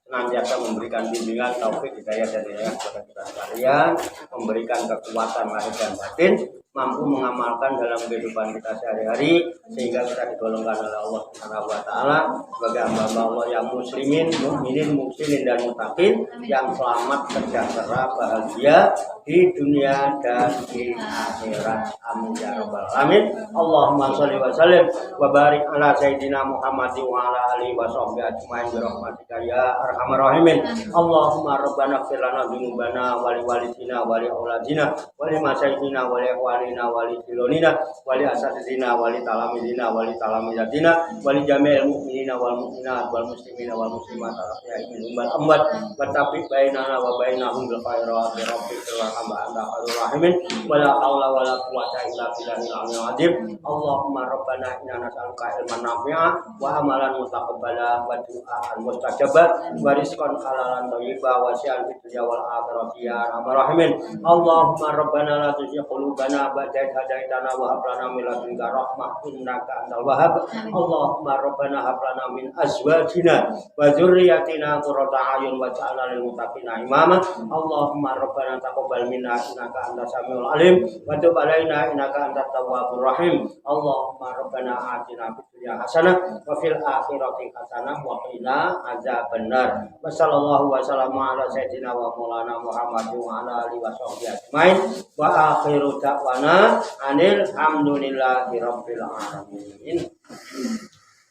senantiasa memberikan bimbingan, taufik, hidayah dan hidayah kepada kita sekalian, memberikan kekuatan lahir dan batin, mampu mengamalkan dalam kehidupan kita sehari-hari, sehingga kita digolongkan oleh Allah Subhanahu wa Ta'ala sebagai hamba Allah yang muslimin, mukminin, muhsinin dan muttaqin, yang selamat, sejahtera, bahagia di dunia dan di akhirat. Amin ya rabbal alamin. Allahumma sholli wa sallim wa barik ala sayyidina Muhammadin wa ala alihi wa sahbihi ajmain bi rahmatika ya arhamar rahimin. Allahumma rabbana ighfir lana dzunubana wa li walidina wa li auladina wa li masyayikhina wa li ikhwanina wa li filonina wa li asatidina wa li talamidina wa li talamidatina wa li jami'il mu'minina wal mu'minat wal muslimina wal muslimat al-ahya'i minhum wal amwat wa tabiq bainana wa bainahum bil khairat bi rabbika warhamna anta khairur rahimin wa la haula wa la quwwata illa billahil aliyyil azim. Allahumma rabbana inna nas'aluka ilman nafi'a wa amalan mutaqabbala wa du'aan mustajaba wa rizqan halalan thayyiba wa syi'an fid dunya wal akhirati ya arhamar rahimin. Allahumma rabbana la tuzigh qulubana ba'da idh hadaitana wa hab lana min ladunka rahmah innaka antal wahhab. Allahumma rabbana hab lana min azwajina wa dzurriyyatina qurrata a'yun waj'alna lil muttaqina imama. Allahumma rabbana taqabbal minna innaka antas samiul alim wa tub alaina innaka antat tawwabur rahim. Allahumma rabbana atina fid dunya hasanah wa fil akhirati hasanah wa qina adzabannar. Wa sallallahu wa sallama ala sayyidina wa maulana Muhammadin wa ala alihi wa sahbihi ajmain. Wa akhiru da'wana anil hamdulillahi rabbil alamin.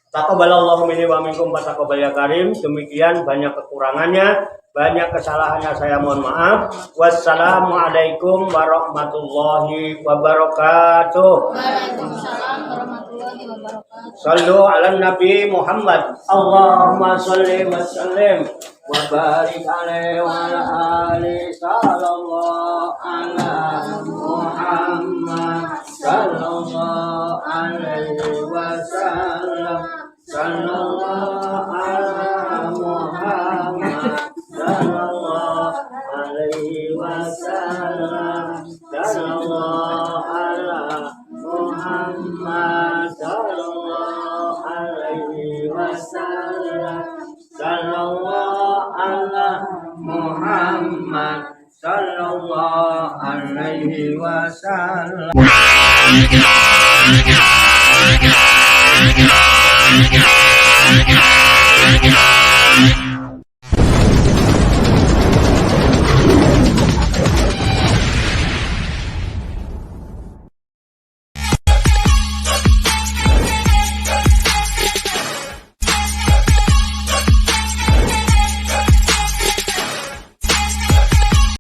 Taqabbalallahu minni wa minkum wa taqabbal ya karim. Demikian, banyak kekurangannya, banyak kesalahannya, saya mohon maaf. Wassalamualaikum warahmatullahi wabarakatuh. Waalaikumsalam warahmatullahi wabarakatuh. Sallu ala Nabi Muhammad. Allahumma salli wa sallim wa barik alaihi wa ala alihi. Sallallahu ala Muhammad. Sallallahu alaihi wasallam. Sallallahu ala Muhammad. Sallallahu alaihi wasallam. Sallallahu ala Muhammad. Sallallahu alaihi wasallam. Sallallahu ala Muhammad. Sallallahu alaihi wasallam.